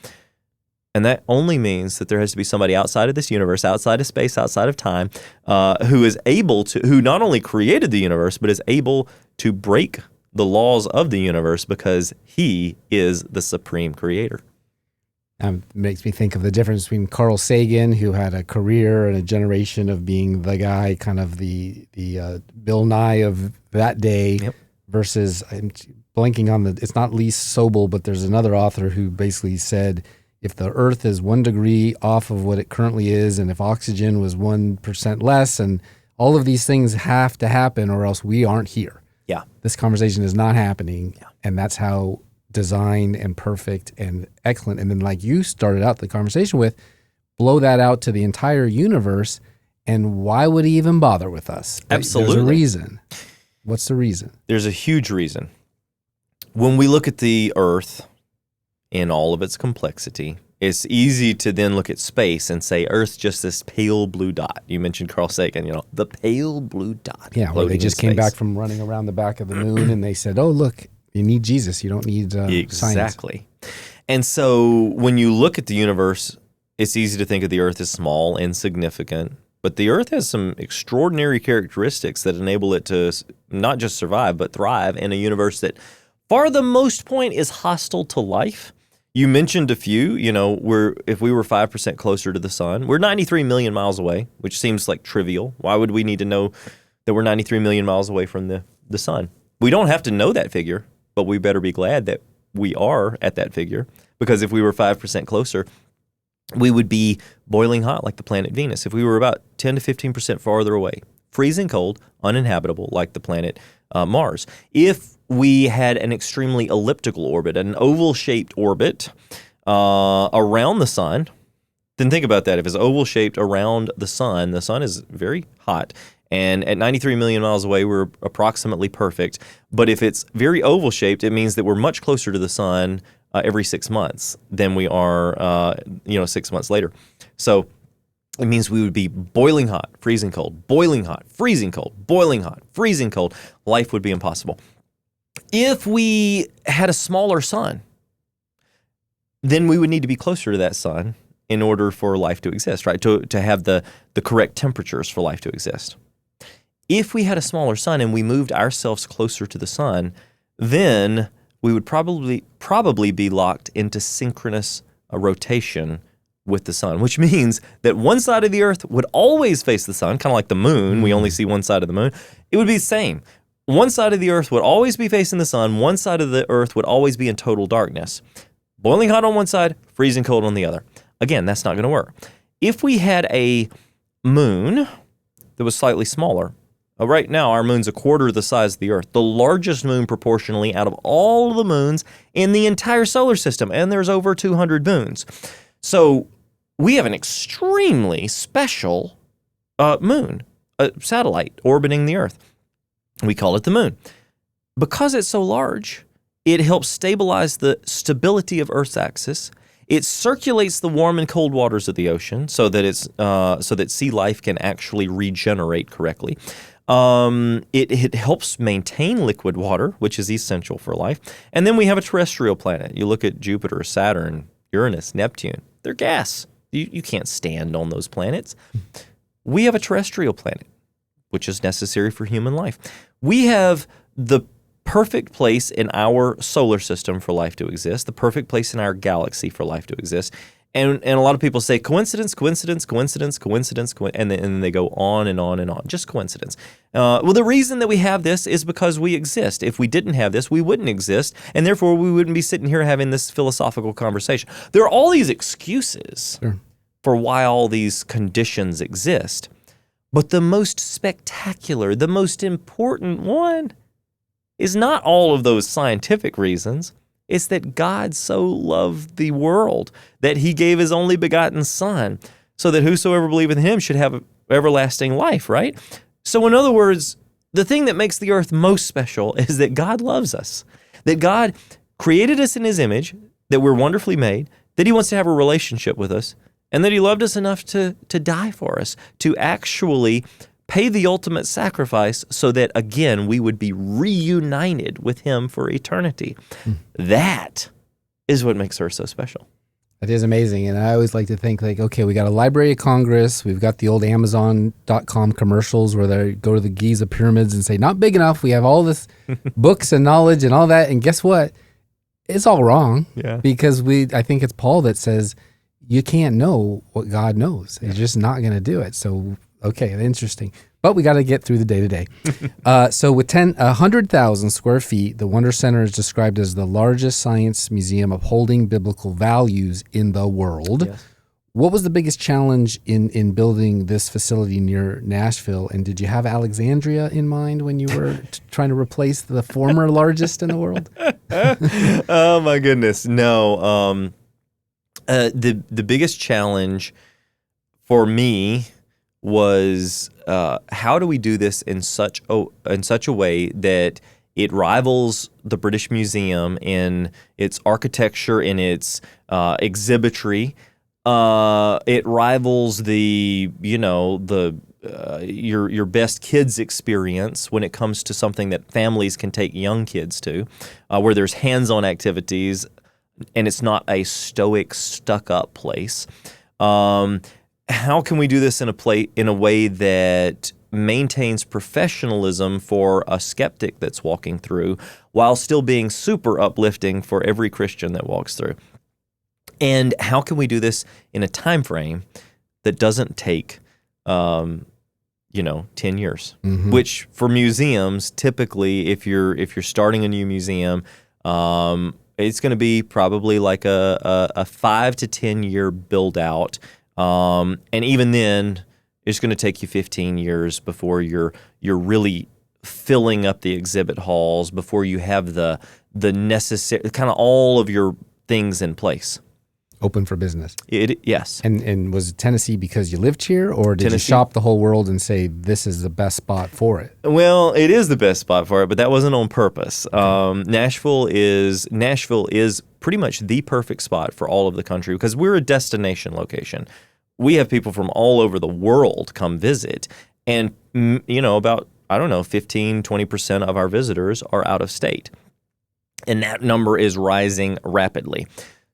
S4: And that only means that there has to be somebody outside of this universe, outside of space, outside of time, who not only created the universe, but is able to break the laws of the universe, because he is the supreme creator.
S3: Makes me think of the difference between Carl Sagan, who had a career and a generation of being the guy, kind of the Bill Nye of that day, versus, I'm blanking on it's not Lee Sobel, but there's another author who basically said, if the Earth is 1 degree off of what it currently is, and if oxygen was 1% less, and all of these things have to happen, or else we aren't here.
S4: Yeah,
S3: this conversation is not happening, and that's how designed and perfect and excellent. And then, like you started out the conversation with, blow that out to the entire universe, and why would he even bother with us?
S4: Absolutely.
S3: There's a reason. What's the reason?
S4: There's a huge reason. When we look at the Earth in all of its complexity, it's easy to then look at space and say Earth's just this pale blue dot. You mentioned Carl Sagan, the pale blue dot.
S3: Yeah, where they just came back from running around the back of the moon, and they said, oh, look, you need Jesus. You don't need
S4: exactly.
S3: Science.
S4: And so when you look at the universe, it's easy to think of the Earth as small, insignificant. But the Earth has some extraordinary characteristics that enable it to not just survive, but thrive in a universe that, for the most point, is hostile to life. You mentioned a few, if we were 5% closer to the sun, we're 93 million miles away, which seems like trivial. Why would we need to know that we're 93 million miles away from the sun? We don't have to know that figure, but we better be glad that we are at that figure, because if we were 5% closer, we would be boiling hot like the planet Venus. If we were about 10 to 15% farther away, freezing cold, uninhabitable like the planet Mars. If we had an extremely elliptical orbit, an oval-shaped orbit around the sun, then think about that. If it's oval-shaped around the sun is very hot. And at 93 million miles away, we're approximately perfect. But if it's very oval-shaped, it means that we're much closer to the sun every 6 months than we are, 6 months later. So it means we would be boiling hot, freezing cold, boiling hot, freezing cold, boiling hot, freezing cold. Life would be impossible. If we had a smaller sun, then we would need to be closer to that sun in order for life to exist, right? To have the correct temperatures for life to exist. If we had a smaller sun and we moved ourselves closer to the sun, then we would probably be locked into synchronous rotation with the sun, which means that one side of the earth would always face the sun, kind of like the moon. We only see one side of the moon. It would be the same. One side of the earth would always be facing the sun. One side of the earth would always be in total darkness. Boiling hot on one side, freezing cold on the other. Again, that's not going to work. If we had a moon that was slightly smaller, right now our moon's a quarter the size of the Earth, the largest moon proportionally out of all the moons in the entire solar system, and there's over 200 moons. So we have an extremely special moon, a satellite orbiting the Earth. We call it the moon. Because it's so large, it helps stabilize the stability of Earth's axis. It circulates the warm and cold waters of the ocean so that sea life can actually regenerate correctly. It helps maintain liquid water, which is essential for life. And then we have a terrestrial planet. You look at Jupiter, Saturn, Uranus, Neptune. They're gas. You can't stand on those planets. We have a terrestrial planet, which is necessary for human life. We have the perfect place in our solar system for life to exist, the perfect place in our galaxy for life to exist. And a lot of people say coincidence, and then they go on and on and on. Just coincidence. Well, the reason that we have this is because we exist. If we didn't have this, we wouldn't exist, and therefore we wouldn't be sitting here having this philosophical conversation. There are all these excuses for why all these conditions exist, but the most spectacular, the most important one is not all of those scientific reasons. It's that God so loved the world that he gave his only begotten Son so that whosoever believeth in him should have everlasting life, right? So in other words, the thing that makes the earth most special is that God loves us, that God created us in his image, that we're wonderfully made, that he wants to have a relationship with us, and that he loved us enough to die for us, to actually pay the ultimate sacrifice so that, again, we would be reunited with him for eternity. That is what makes Earth so special.
S3: That is amazing. And I always like to think okay, we got a Library of Congress. We've got the old Amazon.com commercials where they go to the Giza pyramids and say, not big enough. We have all this books and knowledge and all that. And guess what? It's all wrong. Yeah. Because I think it's Paul that says, you can't know what God knows. He's just not going to do it. So, okay, interesting. But we got to get through the day-to-day. So with 100,000 square feet, the Wonder Center is described as the largest science museum upholding biblical values in the world. Yes. What was the biggest challenge in building this facility near Nashville? And did you have Alexandria in mind when you were trying to replace the former largest in the world?
S4: Oh, my goodness. No. The biggest challenge for me was how do we do this in such a way that it rivals the British Museum in its architecture, in its exhibitry. It rivals your best kids experience when it comes to something that families can take young kids to, where there's hands-on activities and it's not a stoic, stuck-up place. How can we do this in a way that maintains professionalism for a skeptic that's walking through while still being super uplifting for every Christian that walks through? And how can we do this in a time frame that doesn't take 10 years? Mm-hmm. Which for museums, typically if you're starting a new museum, it's going to be probably like a 5 to 10 year build out. And even then, it's going to take you 15 years before you're really filling up the exhibit halls, before you have the necessary kind of all of your things in place.
S3: Open for business.
S4: Yes.
S3: And was it Tennessee because you lived here, or did you shop the whole world and say this is the best spot for it?
S4: Well, it is the best spot for it, but that wasn't on purpose. Nashville is pretty much the perfect spot for all of the country because we're a destination location. We have people from all over the world come visit, and about 15, 20% of our visitors are out of state, and that number is rising rapidly.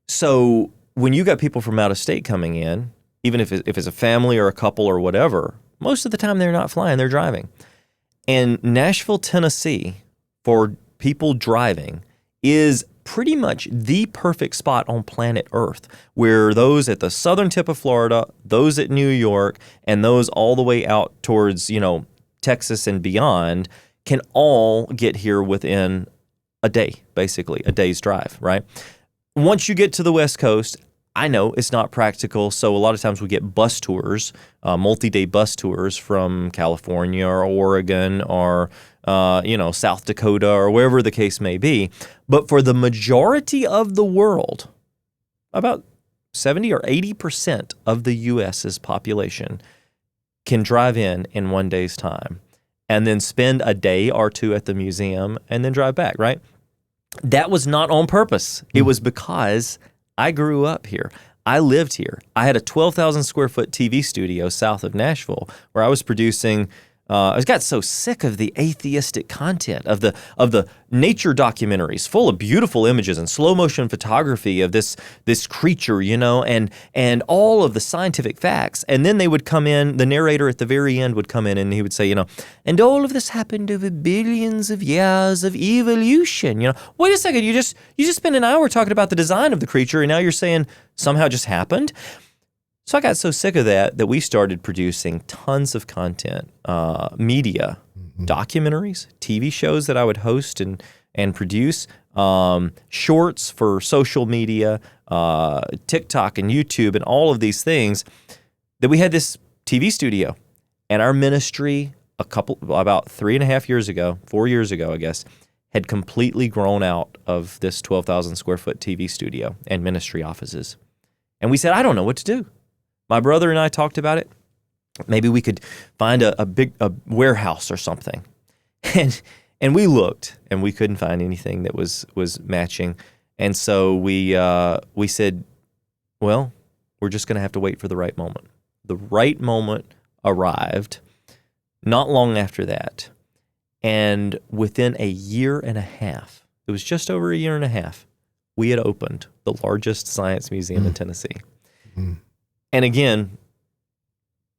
S4: So when you got people from out of state coming in, even if it's a family or a couple or whatever, most of the time they're not flying, they're driving. And Nashville, Tennessee, for people driving, is pretty much the perfect spot on planet Earth, where those at the southern tip of Florida, those at New York, and those all the way out towards, Texas and beyond can all get here within a day, basically, a day's drive, right? Once you get to the West Coast, I know it's not practical, so a lot of times we get bus tours, multi-day bus tours from California or Oregon or, South Dakota or wherever the case may be. But for the majority of the world, about 70 or 80% of the U.S.'s population can drive in one day's time and then spend a day or two at the museum and then drive back, right? That was not on purpose. It was because I grew up here. I lived here. I had a 12,000 square foot TV studio south of Nashville where I was producing. I got so sick of the atheistic content of the nature documentaries full of beautiful images and slow motion photography of this creature, and all of the scientific facts. And then they would come in, the narrator at the very end would come in and he would say, and all of this happened over billions of years of evolution. Wait a second, you just spent an hour talking about the design of the creature and now you're saying somehow just happened? So I got so sick of that we started producing tons of content, media, documentaries, TV shows that I would host and produce, shorts for social media, TikTok and YouTube and all of these things, that we had this TV studio. And our ministry, about 3.5 years ago, 4 years ago, I guess, had completely grown out of this 12,000 square foot TV studio and ministry offices. And we said, I don't know what to do. My brother and I talked about it. Maybe we could find a big warehouse or something. And we looked, and we couldn't find anything that was matching. And so we said, well, we're just going to have to wait for the right moment. The right moment arrived not long after that. And within a year and a half, it was just over a year and a half, we had opened the largest science museum in Tennessee. And again,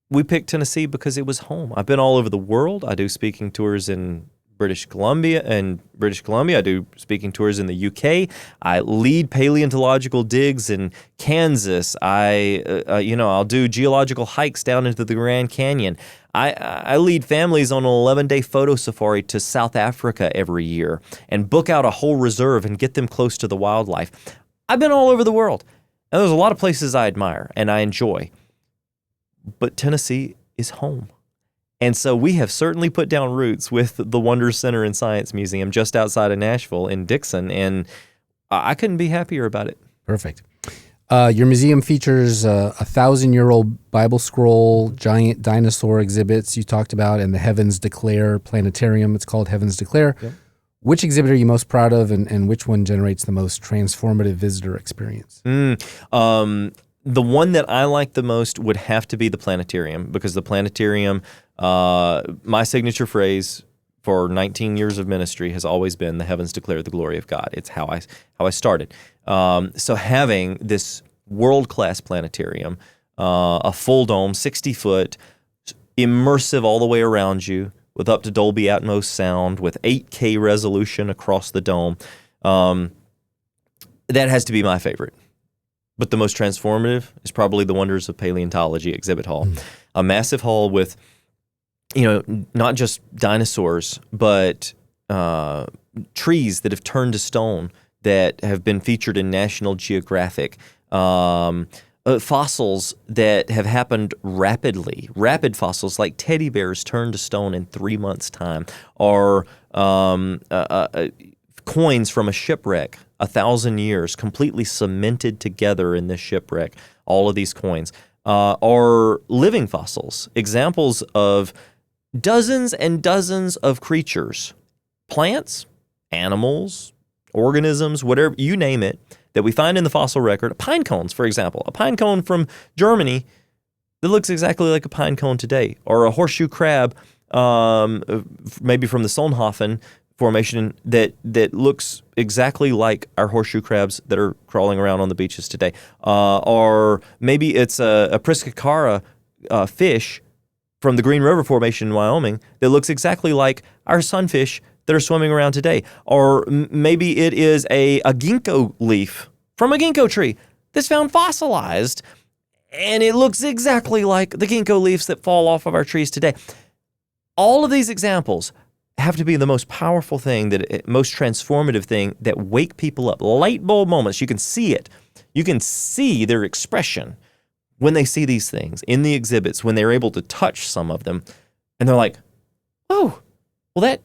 S4: we picked Tennessee because it was home. I've been all over the world. I do speaking tours in British Columbia. I do speaking tours in the UK. I lead paleontological digs in Kansas. I'll do geological hikes down into the Grand Canyon. I lead families on an 11-day photo safari to South Africa every year and book out a whole reserve and get them close to the wildlife. I've been all over the world. And there's a lot of places I admire and I enjoy, but Tennessee is home. And so we have certainly put down roots with the Wonder Center and Science Museum just outside of Nashville in Dixon, and I couldn't be happier about it.
S3: Perfect. Your museum features 1,000-year-old Bible scroll, giant dinosaur exhibits you talked about, and the Heavens Declare planetarium. It's called Heavens Declare. Yep. Which exhibit are you most proud of, and which one generates the most transformative visitor experience?
S4: The one that I like the most would have to be the planetarium, because the planetarium, my signature phrase for 19 years of ministry has always been, the heavens declare the glory of God. It's how I started. So having this world-class planetarium, a full dome, 60-foot, immersive all the way around you, with up to Dolby Atmos sound, with 8K resolution across the dome. That has to be my favorite. But the most transformative is probably the Wonders of Paleontology exhibit hall. A massive hall with, not just dinosaurs, but trees that have turned to stone that have been featured in National Geographic. fossils that have happened rapidly, rapid fossils like teddy bears turned to stone in 3 months' time, or coins from a shipwreck, 1,000 years, completely cemented together in this shipwreck. All of these coins are living fossils, examples of dozens and dozens of creatures, plants, animals, organisms, whatever, you name it, that we find in the fossil record. Pine cones, for example. A pine cone from Germany that looks exactly like a pine cone today, or a horseshoe crab, maybe from the Solnhofen formation that looks exactly like our horseshoe crabs that are crawling around on the beaches today. Or maybe it's a Priscacara fish from the Green River Formation in Wyoming that looks exactly like our sunfish that are swimming around today. Or maybe it is a ginkgo leaf from a ginkgo tree that's found fossilized, and it looks exactly like the ginkgo leaves that fall off of our trees today. All of these examples have to be the most powerful thing, most transformative thing that wake people up. Light bulb moments. You can see it. You can see their expression when they see these things in the exhibits, when they're able to touch some of them, and they're like, oh, well,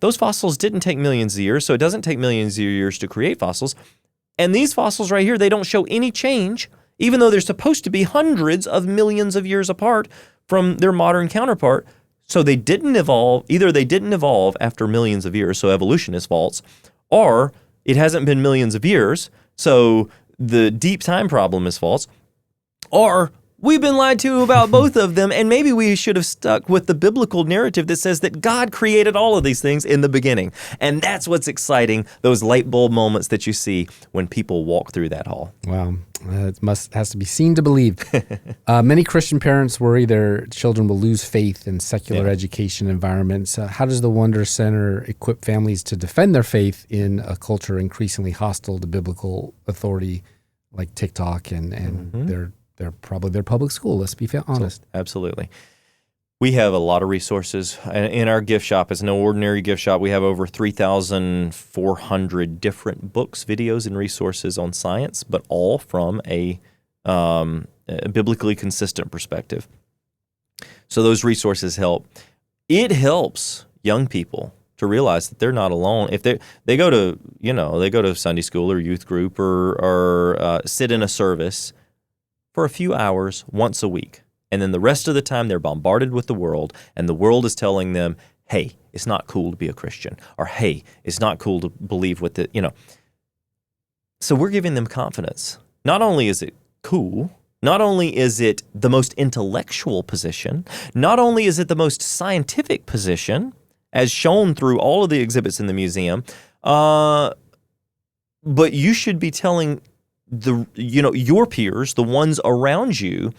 S4: those fossils didn't take millions of years, so it doesn't take millions of years to create fossils. And these fossils right here, they don't show any change, even though they're supposed to be hundreds of millions of years apart from their modern counterpart. So they didn't evolve. Either they didn't evolve after millions of years, so evolution is false, or it hasn't been millions of years, so the deep time problem is false, or we've been lied to about both of them, and maybe we should have stuck with the biblical narrative that says that God created all of these things in the beginning. And that's what's exciting, those light bulb moments that you see when people walk through that hall.
S3: Wow. It has to be seen to believe. Many Christian parents worry their children will lose faith in secular education environments. How does the Wonder Center equip families to defend their faith in a culture increasingly hostile to biblical authority like TikTok and they're probably their public school, let's be honest.
S4: Absolutely. We have a lot of resources in our gift shop. It's no ordinary gift shop. We have over 3,400 different books, videos, and resources on science, but all from a biblically consistent perspective. So those resources help. It helps young people to realize that they're not alone. If they go to Sunday school or youth group or sit in a service for a few hours once a week. And then the rest of the time they're bombarded with the world, and the world is telling them, hey, it's not cool to be a Christian, or hey, it's not cool to believe what So we're giving them confidence. Not only is it cool, not only is it the most intellectual position, not only is it the most scientific position, as shown through all of the exhibits in the museum, but you should be telling your peers, the ones around you,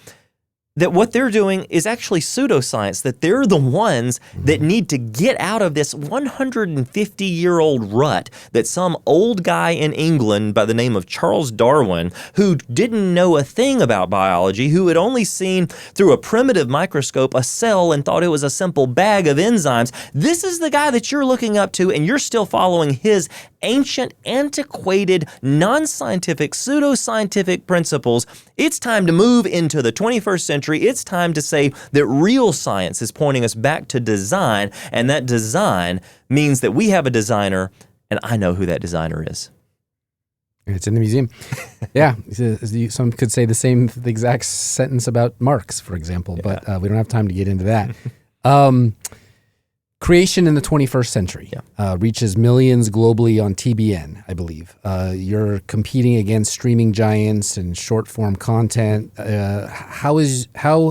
S4: that what they're doing is actually pseudoscience, that they're the ones that need to get out of this 150-year-old rut that some old guy in England by the name of Charles Darwin, who didn't know a thing about biology, who had only seen through a primitive microscope a cell and thought it was a simple bag of enzymes. This is the guy that you're looking up to, and you're still following his ancient, antiquated, non-scientific, pseudoscientific principles. It's time to move into the 21st century. It's time to say that real science is pointing us back to design, and that design means that we have a designer, and I know who that designer is.
S3: It's in the museum. Yeah. Some could say the exact sentence about Marx, for example, but we don't have time to get into that. Creation in the 21st century reaches millions globally on TBN, I believe. You're competing against streaming giants and short-form content. How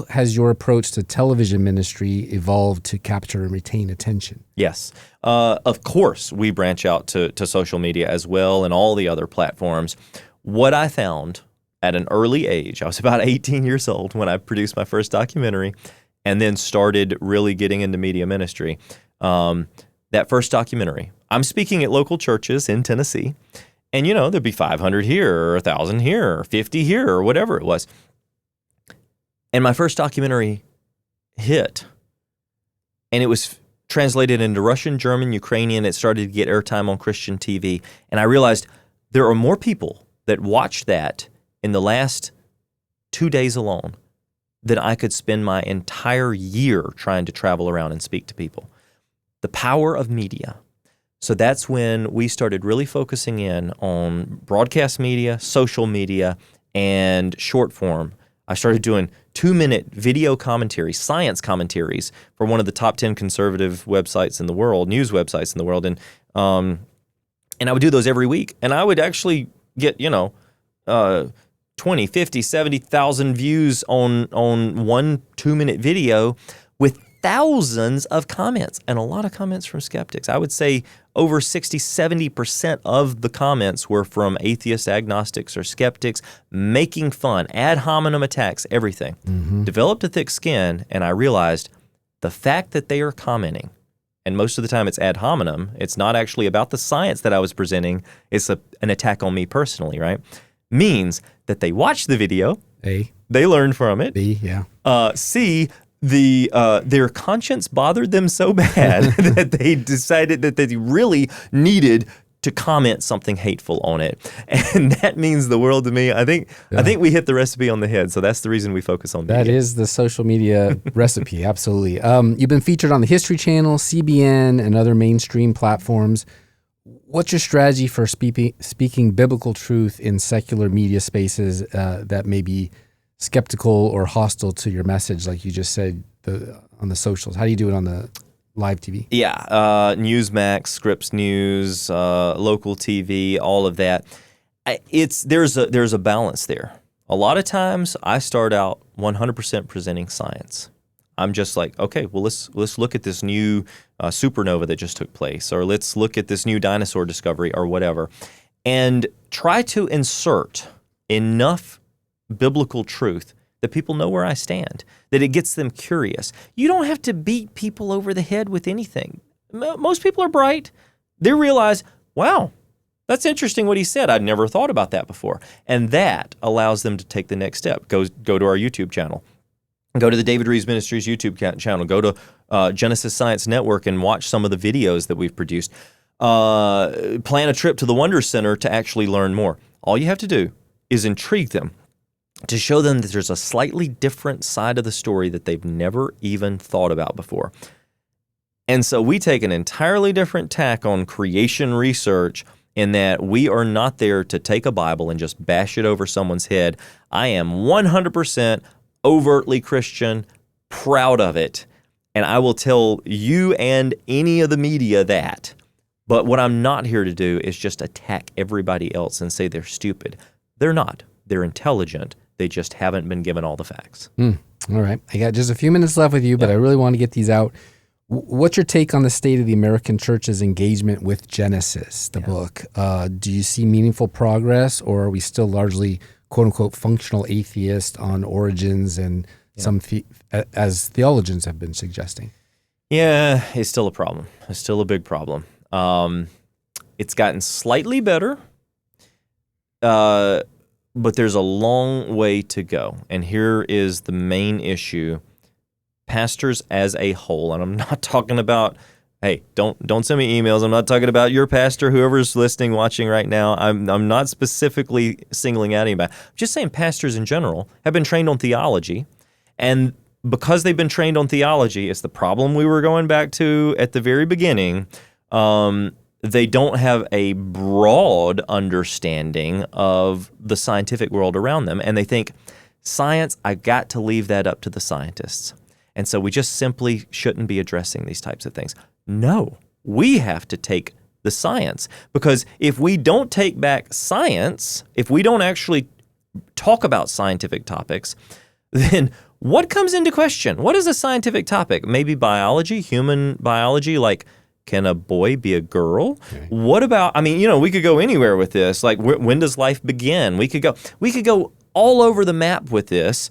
S3: has your approach to television ministry evolved to capture and retain attention?
S4: Yes. Of course, we branch out to social media as well and all the other platforms. What I found at an early age, I was about 18 years old when I produced my first documentary, and then started really getting into media ministry. That first documentary, I'm speaking at local churches in Tennessee, and there'd be 500 here, or 1,000 here, or 50 here, or whatever it was. And my first documentary hit, and it was translated into Russian, German, Ukrainian. It started to get airtime on Christian TV, and I realized there are more people that watched that in the last 2 days alone than I could spend my entire year trying to travel around and speak to people. The power of media. So that's when we started really focusing in on broadcast media, social media, and short form. I started doing 2-minute video commentaries, science commentaries for one of the top 10 conservative websites in the world, news websites in the world. And I would do those every week. And I would actually get, 20, 50, 70,000 views on 1 2-minute video with thousands of comments and a lot of comments from skeptics. I would say over 60, 70% of the comments were from atheists, agnostics, or skeptics making fun, ad hominem attacks, everything. Developed a thick skin, and I realized the fact that they are commenting, and most of the time it's ad hominem, it's not actually about the science that I was presenting, it's an attack on me personally, right? Means that they watched the video,
S3: A.
S4: they learned from it,
S3: B, yeah.
S4: C, their conscience bothered them so bad that they decided that they really needed to comment something hateful on it, and that means the world to me. I think we hit the recipe on the head. So that's the reason we focus on media.
S3: That is the social media recipe, absolutely. You've been featured on the History Channel, CBN, and other mainstream platforms. What's your strategy for speaking biblical truth in secular media spaces that may be skeptical or hostile to your message, like you just said on the socials? How do you do it on the live TV?
S4: Yeah, Newsmax, Scripps News, local TV, all of that. There's a balance there. A lot of times I start out 100% presenting science. I'm just like, okay, well, let's look at this new supernova that just took place, or let's look at this new dinosaur discovery, or whatever, and try to insert enough biblical truth that people know where I stand, that it gets them curious. You don't have to beat people over the head with anything. Most people are bright. They realize, wow, that's interesting what he said. I'd never thought about that before. And that allows them to take the next step. Go to our YouTube channel. Go to the David Rives Ministries YouTube channel. Go to Genesis Science Network and watch some of the videos that we've produced. Plan a trip to the Wonder Center to actually learn more. All you have to do is intrigue them, to show them that there's a slightly different side of the story that they've never even thought about before. And so we take an entirely different tack on creation research, in that we are not there to take a Bible and just bash it over someone's head. I am 100% overtly Christian, proud of it, and I will tell you and any of the media that. But what I'm not here to do is just attack everybody else and say they're stupid. They're not. They're intelligent. They just haven't been given all the facts.
S3: All right. I got just a few minutes left with you, but I really want to get these out. What's your take on the state of the American church's engagement with Genesis, the book? Do you see meaningful progress, or are we still largely, quote unquote, functional atheist on origins and some, as theologians have been suggesting?
S4: Yeah, it's still a problem. It's still a big problem. It's gotten slightly better, but there's a long way to go. And here is the main issue. Pastors as a whole, and I'm not talking about, hey, don't send me emails. I'm not talking about your pastor, whoever's listening, watching right now. I'm not specifically singling out anybody. I'm just saying pastors in general have been trained on theology, and because they've been trained on theology, it's the problem we were going back to at the very beginning. They don't have a broad understanding of the scientific world around them, and they think, science, I got to leave that up to the scientists. And so we just simply shouldn't be addressing these types of things. No, we have to take the science, because if we don't take back science, if we don't actually talk about scientific topics, then what comes into question? What is a scientific topic? Maybe biology, human biology, like, can a boy be a girl? Okay. What about, we could go anywhere with this. Like, when does life begin? We could go all over the map with this.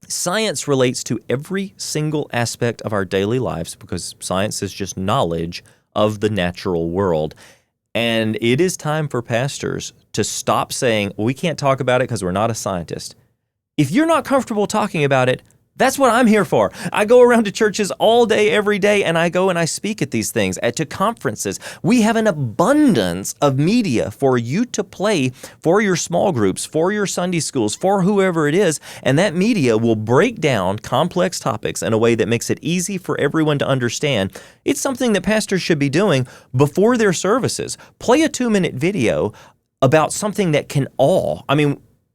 S4: Science relates to every single aspect of our daily lives, because science is just knowledge of the natural world. And it is time for pastors to stop saying, we can't talk about it because we're not a scientist. If you're not comfortable talking about it, That's what I'm here for. I go around to churches all day, every day, and I go and I speak at these things, to conferences. We have an abundance of media for you to play for your small groups, for your Sunday schools, for whoever it is, and that media will break down complex topics in a way that makes it easy for everyone to understand. It's something that pastors should be doing before their services. Play a 2-minute video about something that can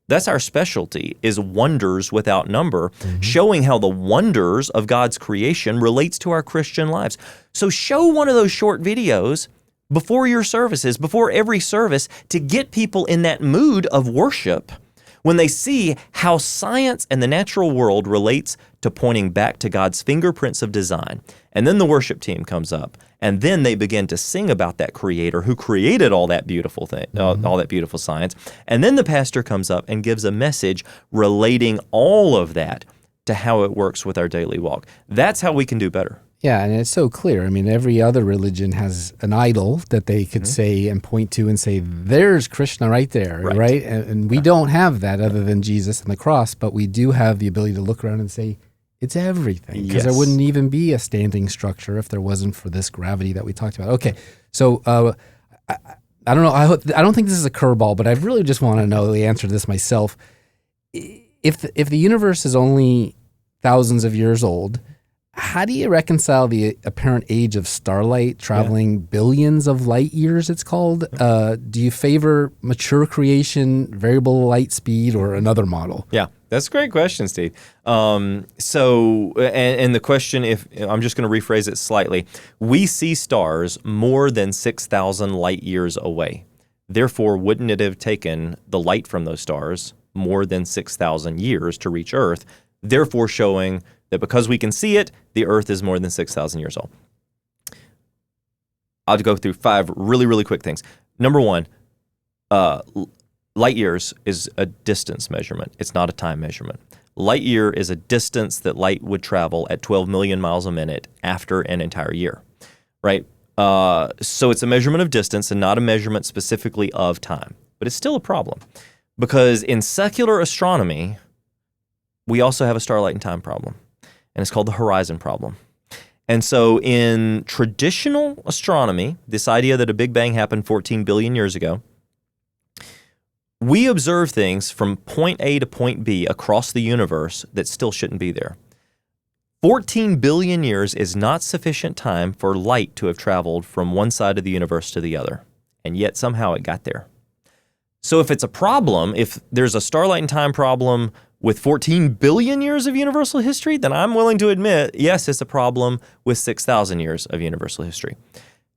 S4: that's our specialty, is wonders without number, showing how the wonders of God's creation relates to our Christian lives. So show one of those short videos before your services, before every service, to get people in that mood of worship when they see how science and the natural world relates to pointing back to God's fingerprints of design. And then the worship team comes up, and then they begin to sing about that creator who created all that beautiful thing, all that beautiful science. And then the pastor comes up and gives a message relating all of that to how it works with our daily walk. That's how we can do better.
S3: Yeah, and it's so clear. I mean, every other religion has an idol that they could say and point to and say, there's Krishna right there, right? And we don't have that other than Jesus and the cross, but we do have the ability to look around and say, it's everything. Because there wouldn't even be a standing structure if there wasn't for this gravity that we talked about. Okay, so I don't know. I don't think this is a curveball, but I really just want to know the answer to this myself. If the universe is only thousands of years old, how do you reconcile the apparent age of starlight traveling billions of light years, it's called? Do you favor mature creation, variable light speed, or another model?
S4: Yeah, that's a great question, Steve. And the question, if I'm just going to rephrase it slightly, we see stars more than 6,000 light years away. Therefore, wouldn't it have taken the light from those stars more than 6,000 years to reach Earth, therefore showing that because we can see it, the Earth is more than 6,000 years old? I'll go through 5 really, really quick things. Number 1, light years is a distance measurement. It's not a time measurement. Light year is a distance that light would travel at 12 million miles a minute after an entire year, right? So it's a measurement of distance and not a measurement specifically of time. But it's still a problem because in secular astronomy, we also have a starlight and time problem, and it's called the horizon problem. And so in traditional astronomy, this idea that a Big Bang happened 14 billion years ago, we observe things from point A to point B across the universe that still shouldn't be there. 14 billion years is not sufficient time for light to have traveled from one side of the universe to the other, and yet somehow it got there. So if it's a problem, if there's a starlight and time problem with 14 billion years of universal history, then I'm willing to admit, yes, it's a problem with 6,000 years of universal history.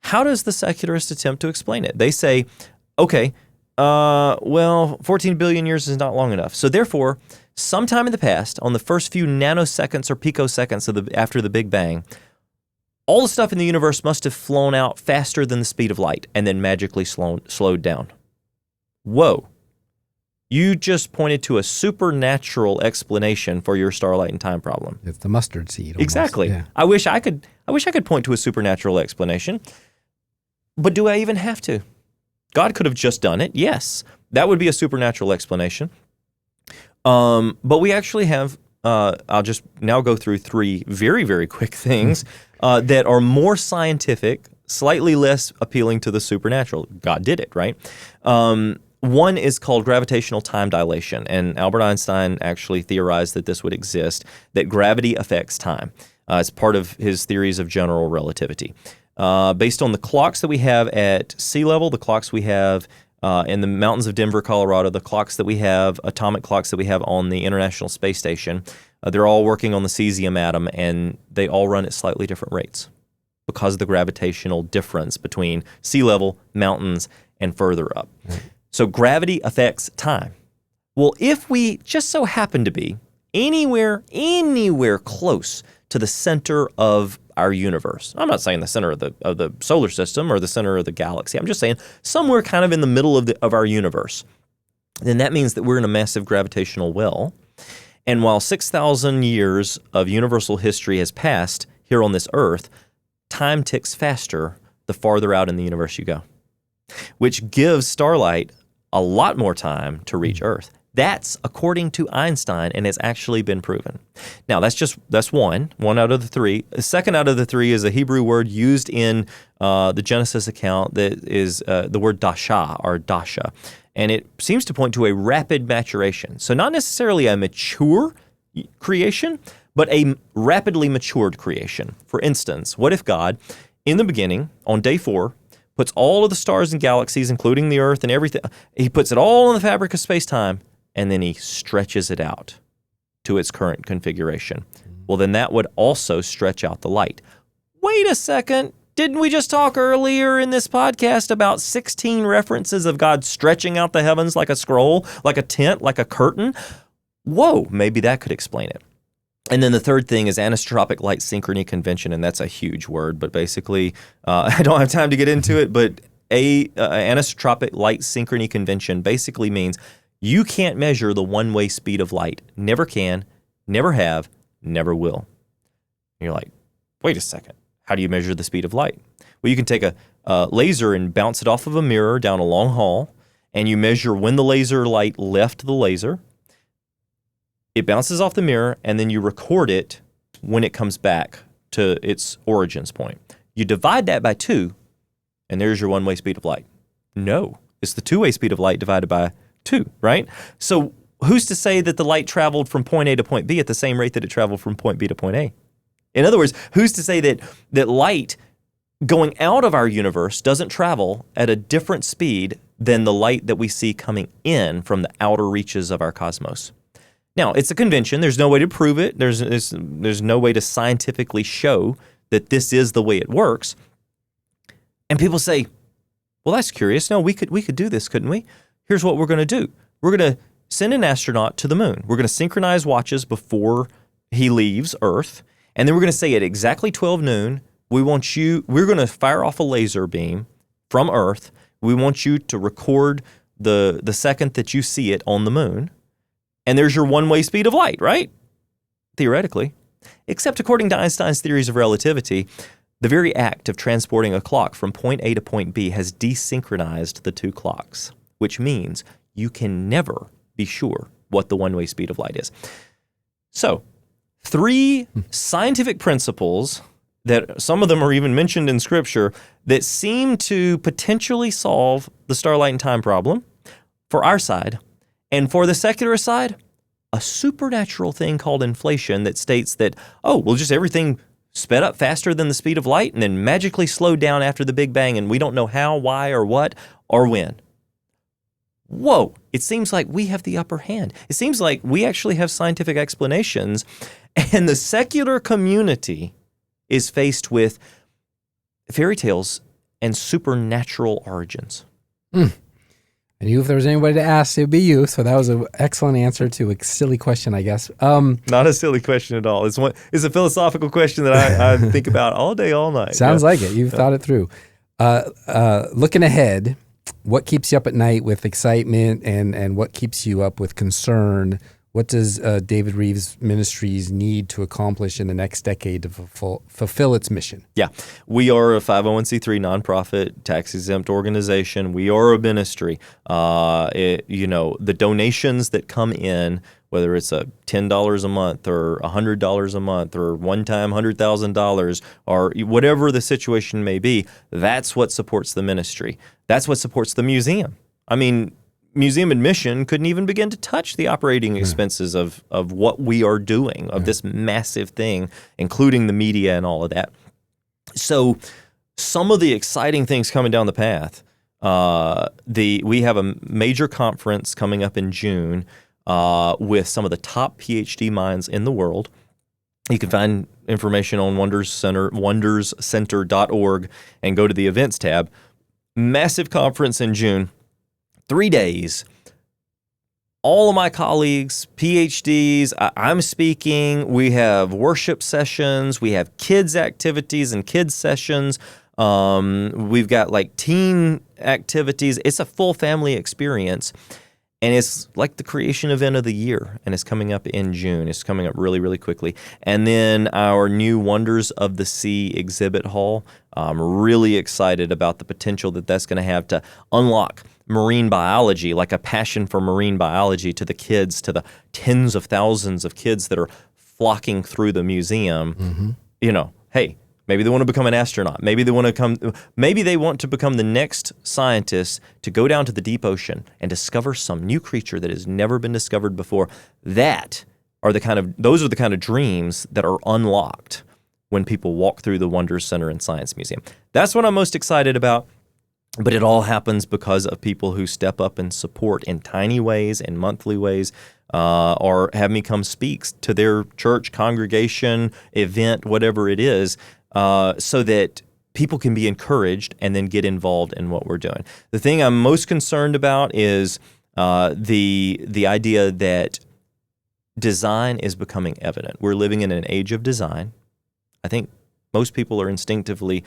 S4: How does the secularist attempt to explain it? They say, okay, 14 billion years is not long enough. So therefore, sometime in the past, on the first few nanoseconds or picoseconds after the Big Bang, all the stuff in the universe must have flown out faster than the speed of light and then magically slowed down. Whoa. You just pointed to a supernatural explanation for your starlight and time problem.
S3: It's the mustard seed. Almost.
S4: Exactly.
S3: Yeah.
S4: I wish I could point to a supernatural explanation. But do I even have to? God could have just done it. Yes. That would be a supernatural explanation. But we actually have, I'll just now go through 3 very, very quick things that are more scientific, slightly less appealing to the supernatural. God did it, right? One is called gravitational time dilation, and Albert Einstein actually theorized that this would exist, that gravity affects time. It's part of his theories of general relativity. Based on the clocks that we have at sea level, the clocks we have in the mountains of Denver, Colorado, the clocks that we have, atomic clocks that we have on the International Space Station, they're all working on the cesium atom, and they all run at slightly different rates because of the gravitational difference between sea level, mountains, and further up. Right. So gravity affects time. Well, if we just so happen to be anywhere close to the center of our universe, I'm not saying the center of the solar system or the center of the galaxy, I'm just saying somewhere kind of in the middle of our universe, then that means that we're in a massive gravitational well. And while 6,000 years of universal history has passed here on this earth, time ticks faster the farther out in the universe you go, which gives starlight a lot more time to reach Earth. That's according to Einstein, and it's actually been proven. Now, that's one out of the three. The second out of the three is a Hebrew word used in the Genesis account that is the word dasha, or dasha, and it seems to point to a rapid maturation. So not necessarily a mature creation, but a rapidly matured creation. For instance, what if God, in the beginning, on day 4, puts all of the stars and galaxies, including the earth and everything, he puts it all in the fabric of space-time, and then he stretches it out to its current configuration. Well, then that would also stretch out the light. Wait a second. Didn't we just talk earlier in this podcast about 16 references of God stretching out the heavens like a scroll, like a tent, like a curtain? Whoa, maybe that could explain it. And then the third thing is anisotropic light synchrony convention, and that's a huge word, but basically, I don't have time to get into it, but anisotropic light synchrony convention basically means you can't measure the one-way speed of light. Never can, never have, never will. And you're like, wait a second. How do you measure the speed of light? Well, you can take a laser and bounce it off of a mirror down a long hall, and you measure when the laser light left the laser. It bounces off the mirror, and then you record it when it comes back to its origins point. You divide that by 2, and there's your one-way speed of light. No, it's the two-way speed of light divided by 2, right? So who's to say that the light traveled from point A to point B at the same rate that it traveled from point B to point A? In other words, who's to say that light going out of our universe doesn't travel at a different speed than the light that we see coming in from the outer reaches of our cosmos? Now, it's a convention. There's no way to prove it. There's no way to scientifically show that this is the way it works. And people say, well, that's curious. No, we could do this, couldn't we? Here's what we're going to do. We're going to send an astronaut to the moon. We're going to synchronize watches before he leaves Earth. And then we're going to say at exactly 12 noon, we're going to fire off a laser beam from Earth. We want you to record the second that you see it on the moon. And there's your one-way speed of light, right? Theoretically. Except according to Einstein's theories of relativity, the very act of transporting a clock from point A to point B has desynchronized the two clocks, which means you can never be sure what the one-way speed of light is. So, 3 scientific principles that some of them are even mentioned in Scripture that seem to potentially solve the starlight and time problem for our side. And for the secular side, a supernatural thing called inflation that states that, just everything sped up faster than the speed of light and then magically slowed down after the Big Bang, and we don't know how, why, or what, or when. Whoa, it seems like we have the upper hand. It seems like we actually have scientific explanations, and the secular community is faced with fairy tales and supernatural origins.
S3: I knew if there was anybody to ask, it would be you. So that was an excellent answer to a silly question, I guess.
S4: Not a silly question at all. It's a philosophical question that I think about all day, all night.
S3: Sounds like it. You've thought it through. Looking ahead, what keeps you up at night with excitement, and what keeps you up with concern? What does David Rives Ministries need to accomplish in the next decade to fulfill its mission?
S4: Yeah, we are a 501c3 nonprofit, tax-exempt organization. We are a ministry. The donations that come in, whether it's a $10 a month or $100 a month or one-time $100,000 or whatever the situation may be, that's what supports the ministry. That's what supports the museum. I mean, museum admission couldn't even begin to touch the operating expenses of what we are doing, of this massive thing, including the media and all of that. So some of the exciting things coming down the path, we have a major conference coming up in June with some of the top PhD minds in the world. You can find information on wonderscenter.org and go to the events tab. Massive conference in June. 3 days, all of my colleagues, PhDs, I'm speaking, we have worship sessions, we have kids activities and kids sessions, we've got like teen activities. It's a full family experience, and it's like the creation event of the year, and it's coming up in June. It's coming up really, really quickly. And then our new Wonders of the Sea exhibit hall, I'm really excited about the potential that that's going to have to unlock marine biology, like a passion for marine biology to the kids, to the tens of thousands of kids that are flocking through the museum, hey, maybe they want to become an astronaut. Maybe they want to become the next scientist to go down to the deep ocean and discover some new creature that has never been discovered before. Those are the kind of dreams that are unlocked when people walk through the Wonders Center and Science Museum. That's what I'm most excited about. But it all happens because of people who step up and support in tiny ways, in monthly ways, or have me come speak to their church, congregation, event, whatever it is, so that people can be encouraged and then get involved in what we're doing. The thing I'm most concerned about is the idea that design is becoming evident. We're living in an age of design. I think most people are instinctively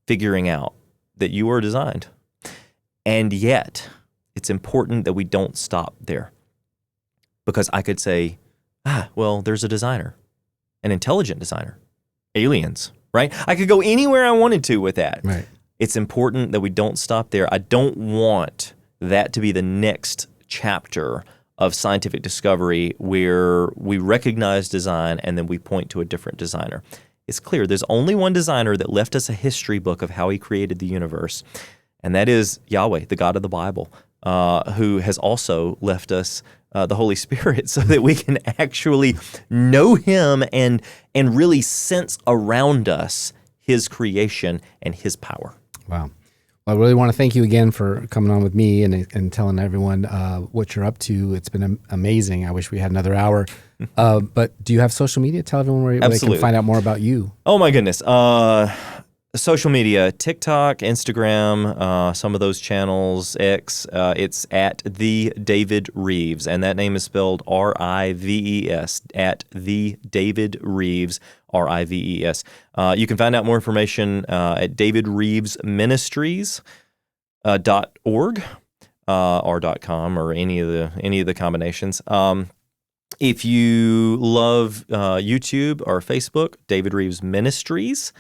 S4: figuring out that you are designed. And yet, it's important that we don't stop there. Because I could say, there's a designer, an intelligent designer, aliens, right? I could go anywhere I wanted to with that.
S3: Right.
S4: It's important that we don't stop there. I don't want that to be the next chapter of scientific discovery where we recognize design and then we point to a different designer. It's clear there's only one designer that left us a history book of how he created the universe, and that is Yahweh, the God of the Bible, who has also left us the Holy Spirit so that we can actually know him and really sense around us his creation and his power.
S3: Wow. Well, I really want to thank you again for coming on with me and telling everyone what you're up to. It's been amazing. I wish we had another hour. But do you have social media? Tell everyone where they can find out more about you.
S4: Oh, my goodness. Social media, TikTok, Instagram, some of those channels, X, it's at The David Rives, and that name is spelled R-I-V-E-S, at The David Rives, R-I-V-E-S. You can find out more information at David Rives Ministries .org or .com or any of the combinations. If you love YouTube or Facebook, David Rives Ministries.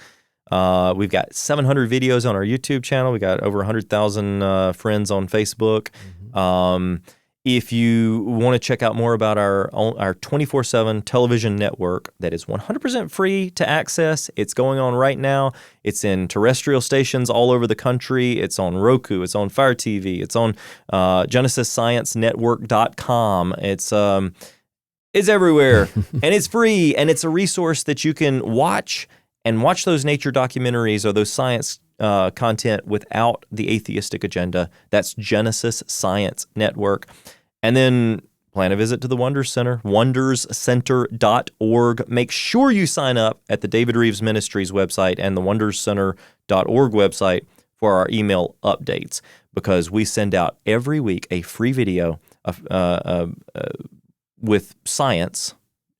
S4: We've got 700 videos on our YouTube channel. We got over 100,000 friends on Facebook. If you want to check out more about our 24/7 television network that is 100% free to access, it's going on right now. It's in terrestrial stations all over the country. It's on Roku. It's on Fire TV. It's on GenesisScienceNetwork.com. It's everywhere, and it's free, and it's a resource that you can watch those nature documentaries or those science content without the atheistic agenda. That's Genesis Science Network. And then plan a visit to the Wonders Center, wonderscenter.org. Make sure you sign up at the David Rives Ministries website and the wonderscenter.org website for our email updates, because we send out every week a free video with science.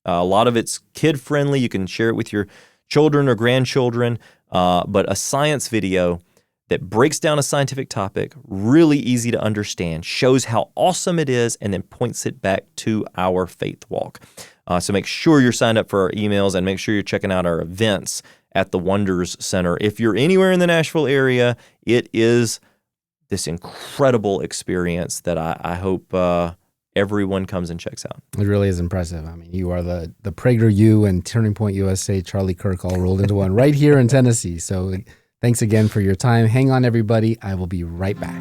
S4: A lot of it's kid-friendly. You can share it with your children or grandchildren, but a science video that breaks down a scientific topic, really easy to understand, shows how awesome it is, and then points it back to our faith walk. So make sure you're signed up for our emails and make sure you're checking out our events at the Wonders Center. If you're anywhere in the Nashville area, it is this incredible experience that I hope everyone comes and checks out.
S3: It really is impressive. I mean, you are the PragerU and Turning Point USA, Charlie Kirk all rolled into one right here in Tennessee. So thanks again for your time. Hang on, everybody. I will be right back.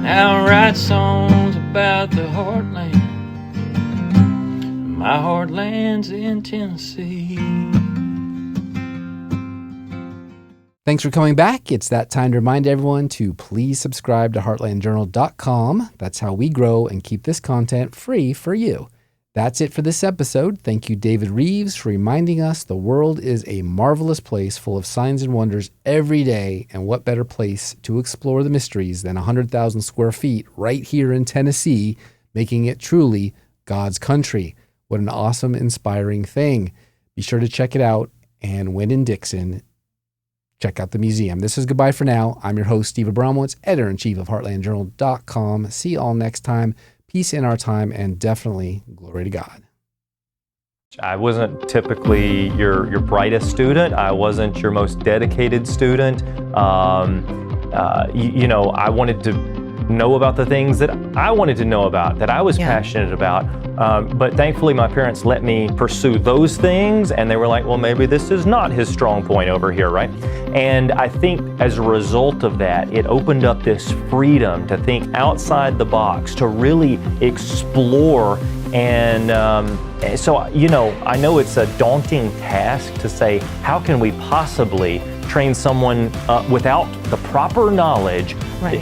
S1: Now I write songs about the heartland. My heartland's in Tennessee.
S3: Thanks for coming back. It's that time to remind everyone to please subscribe to heartlandjournal.com. That's how we grow and keep this content free for you. That's it for this episode. Thank you, David Rives, for reminding us the world is a marvelous place full of signs and wonders every day, and what better place to explore the mysteries than 100,000 square feet right here in Tennessee, making it truly God's country. What an awesome, inspiring thing. Be sure to check it out, and when in Dixon, check out the museum. This is goodbye for now. I'm your host, Steve Abramowitz, editor-in-chief of heartlandjournal.com. See you all next time. Peace in our time, and definitely glory to God.
S4: I wasn't typically your brightest student. I wasn't your most dedicated student. I wanted to know about the things that I wanted to know about, that I was passionate about. But thankfully, my parents let me pursue those things, and they were like, well, maybe this is not his strong point over here, right? And I think as a result of that, it opened up this freedom to think outside the box, to really explore. And so, I know it's a daunting task to say, how can we possibly train someone without the proper knowledge,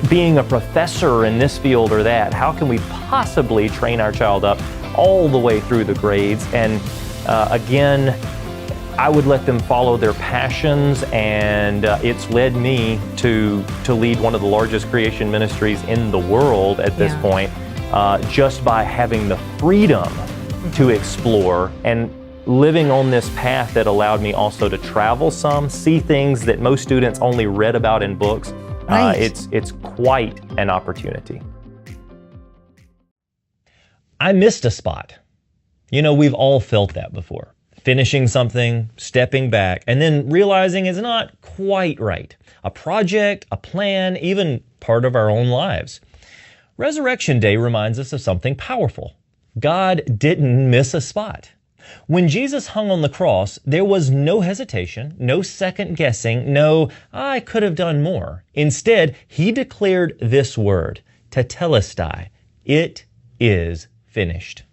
S4: being a professor in this field or that? How can we possibly train our child up all the way through the grades? And again, I would let them follow their passions, and it's led me to lead one of the largest creation ministries in the world at this point, just by having the freedom to explore and living on this path that allowed me also to travel some, see things that most students only read about in books. It's quite an opportunity. I missed a spot. We've all felt that before. Finishing something, stepping back, and then realizing it's not quite right. A project, a plan, even part of our own lives. Resurrection Day reminds us of something powerful. God didn't miss a spot. When Jesus hung on the cross, there was no hesitation, no second guessing, no, I could have done more. Instead, he declared this word, tetelestai, it is finished.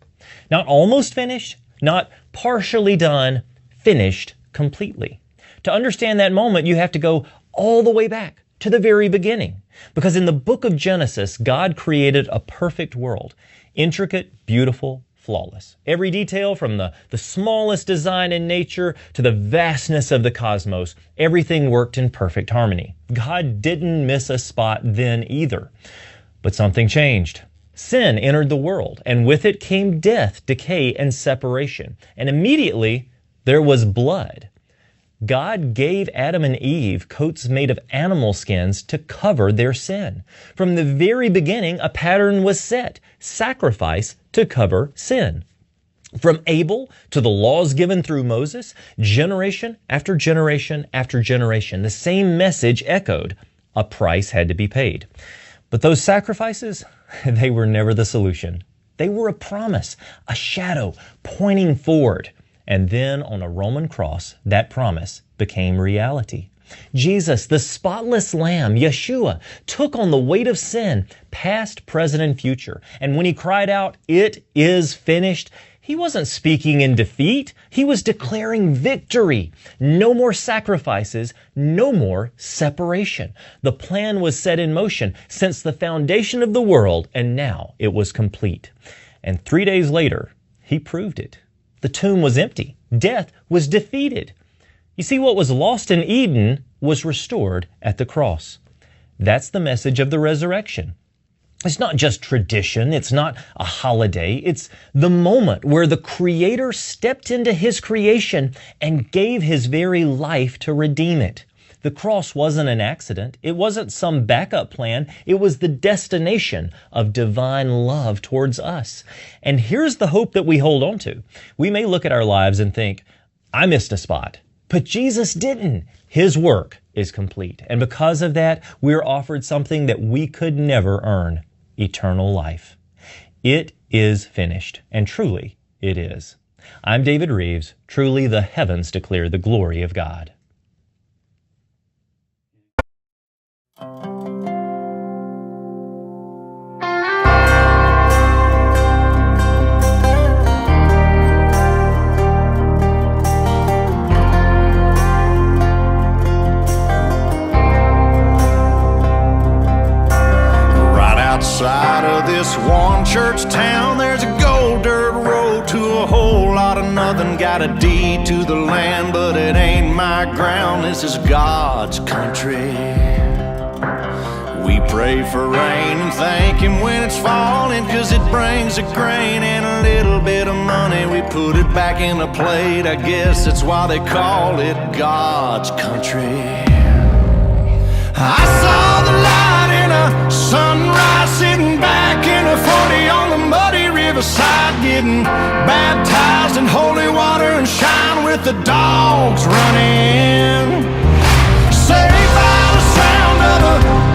S4: Not almost finished, not partially done, finished completely. To understand that moment, you have to go all the way back to the very beginning. Because in the book of Genesis, God created a perfect world, intricate, beautiful, flawless. Every detail from the smallest design in nature to the vastness of the cosmos, everything worked in perfect harmony. God didn't miss a spot then either. But something changed. Sin entered the world, and with it came death, decay, and separation. And immediately there was blood. God gave Adam and Eve coats made of animal skins to cover their sin. From the very beginning, a pattern was set, sacrifice to cover sin. From Abel to the laws given through Moses, generation after generation after generation, the same message echoed. A price had to be paid. But those sacrifices, they were never the solution. They were a promise, a shadow pointing forward. And then on a Roman cross, that promise became reality. Jesus, the spotless Lamb, Yeshua, took on the weight of sin, past, present, and future. And when he cried out, "It is finished," he wasn't speaking in defeat. He was declaring victory. No more sacrifices, no more separation. The plan was set in motion since the foundation of the world, and now it was complete. And 3 days later, he proved it. The tomb was empty. Death was defeated. You see, what was lost in Eden was restored at the cross. That's the message of the resurrection. It's not just tradition. It's not a holiday. It's the moment where the Creator stepped into His creation and gave His very life to redeem it. The cross wasn't an accident. It wasn't some backup plan. It was the destination of divine love towards us. And here's the hope that we hold on to. We may look at our lives and think, I missed a spot. But Jesus didn't. His work is complete. And because of that, we're offered something that we could never earn, eternal life. It is finished. And truly, it is. I'm David Rives. Truly, the heavens declare the glory of God.
S5: Outside of this one church town, there's a gold dirt road to a whole lot of nothing. Got a deed to the land, but it ain't my ground. This is God's country. We pray for rain and thank Him when it's falling, 'cause it brings a grain and a little bit of money. We put it back in a plate, I guess that's why they call it God's country. I saw the light in a sunrise, sitting back in a 40 on the muddy riverside, getting baptized in holy water and shine with the dogs running. Saved by the sound of a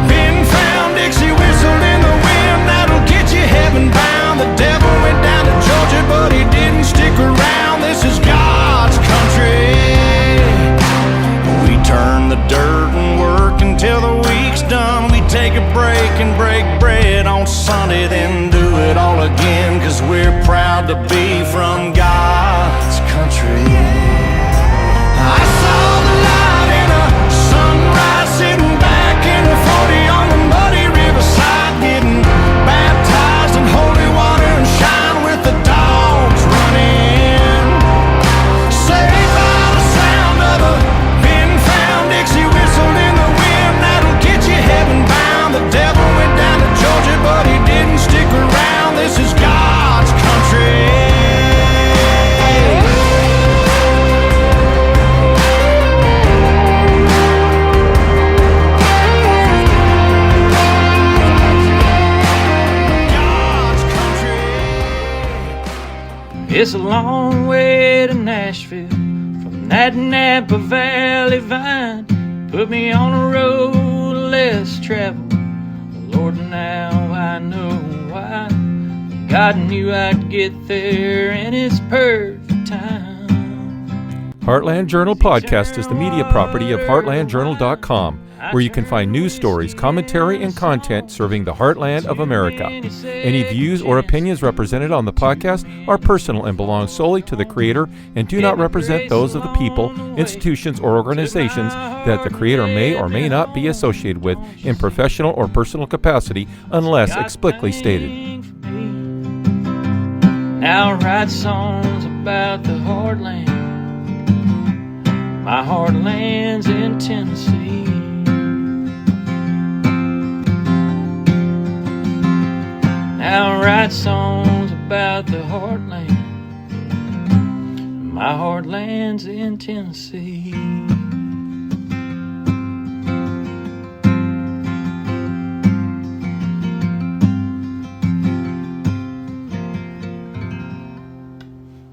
S5: can break bread on Sunday, then do it all again, 'cause we're proud to be from God's country. I saw the light in a sunrise, sitting back in a 40 on the muddy riverside, getting baptized in holy water and shine with the dogs running. Saved by the sound of a pin-found Dixie whistle in the wind, that'll get you heaven bound. The devil went down to Georgia, but he didn't stick around. This is God's country.
S1: It's a long way to Nashville from that Napa Valley vine. Put me on a road less traveled. Lord, now I know why. God knew I'd get there in His perfect time.
S2: Heartland Journal Podcast is the media property of heartlandjournal.com, where you can find news stories, commentary, and content serving the heartland of America. Any views or opinions represented on the podcast are personal and belong solely to the creator and do not represent those of the people, institutions, or organizations that the creator may or may not be associated with in professional or personal capacity unless explicitly stated.
S1: Now I write songs about the heartland. My heartland's in Tennessee. Now I write songs about the heartland. My heartland's in Tennessee.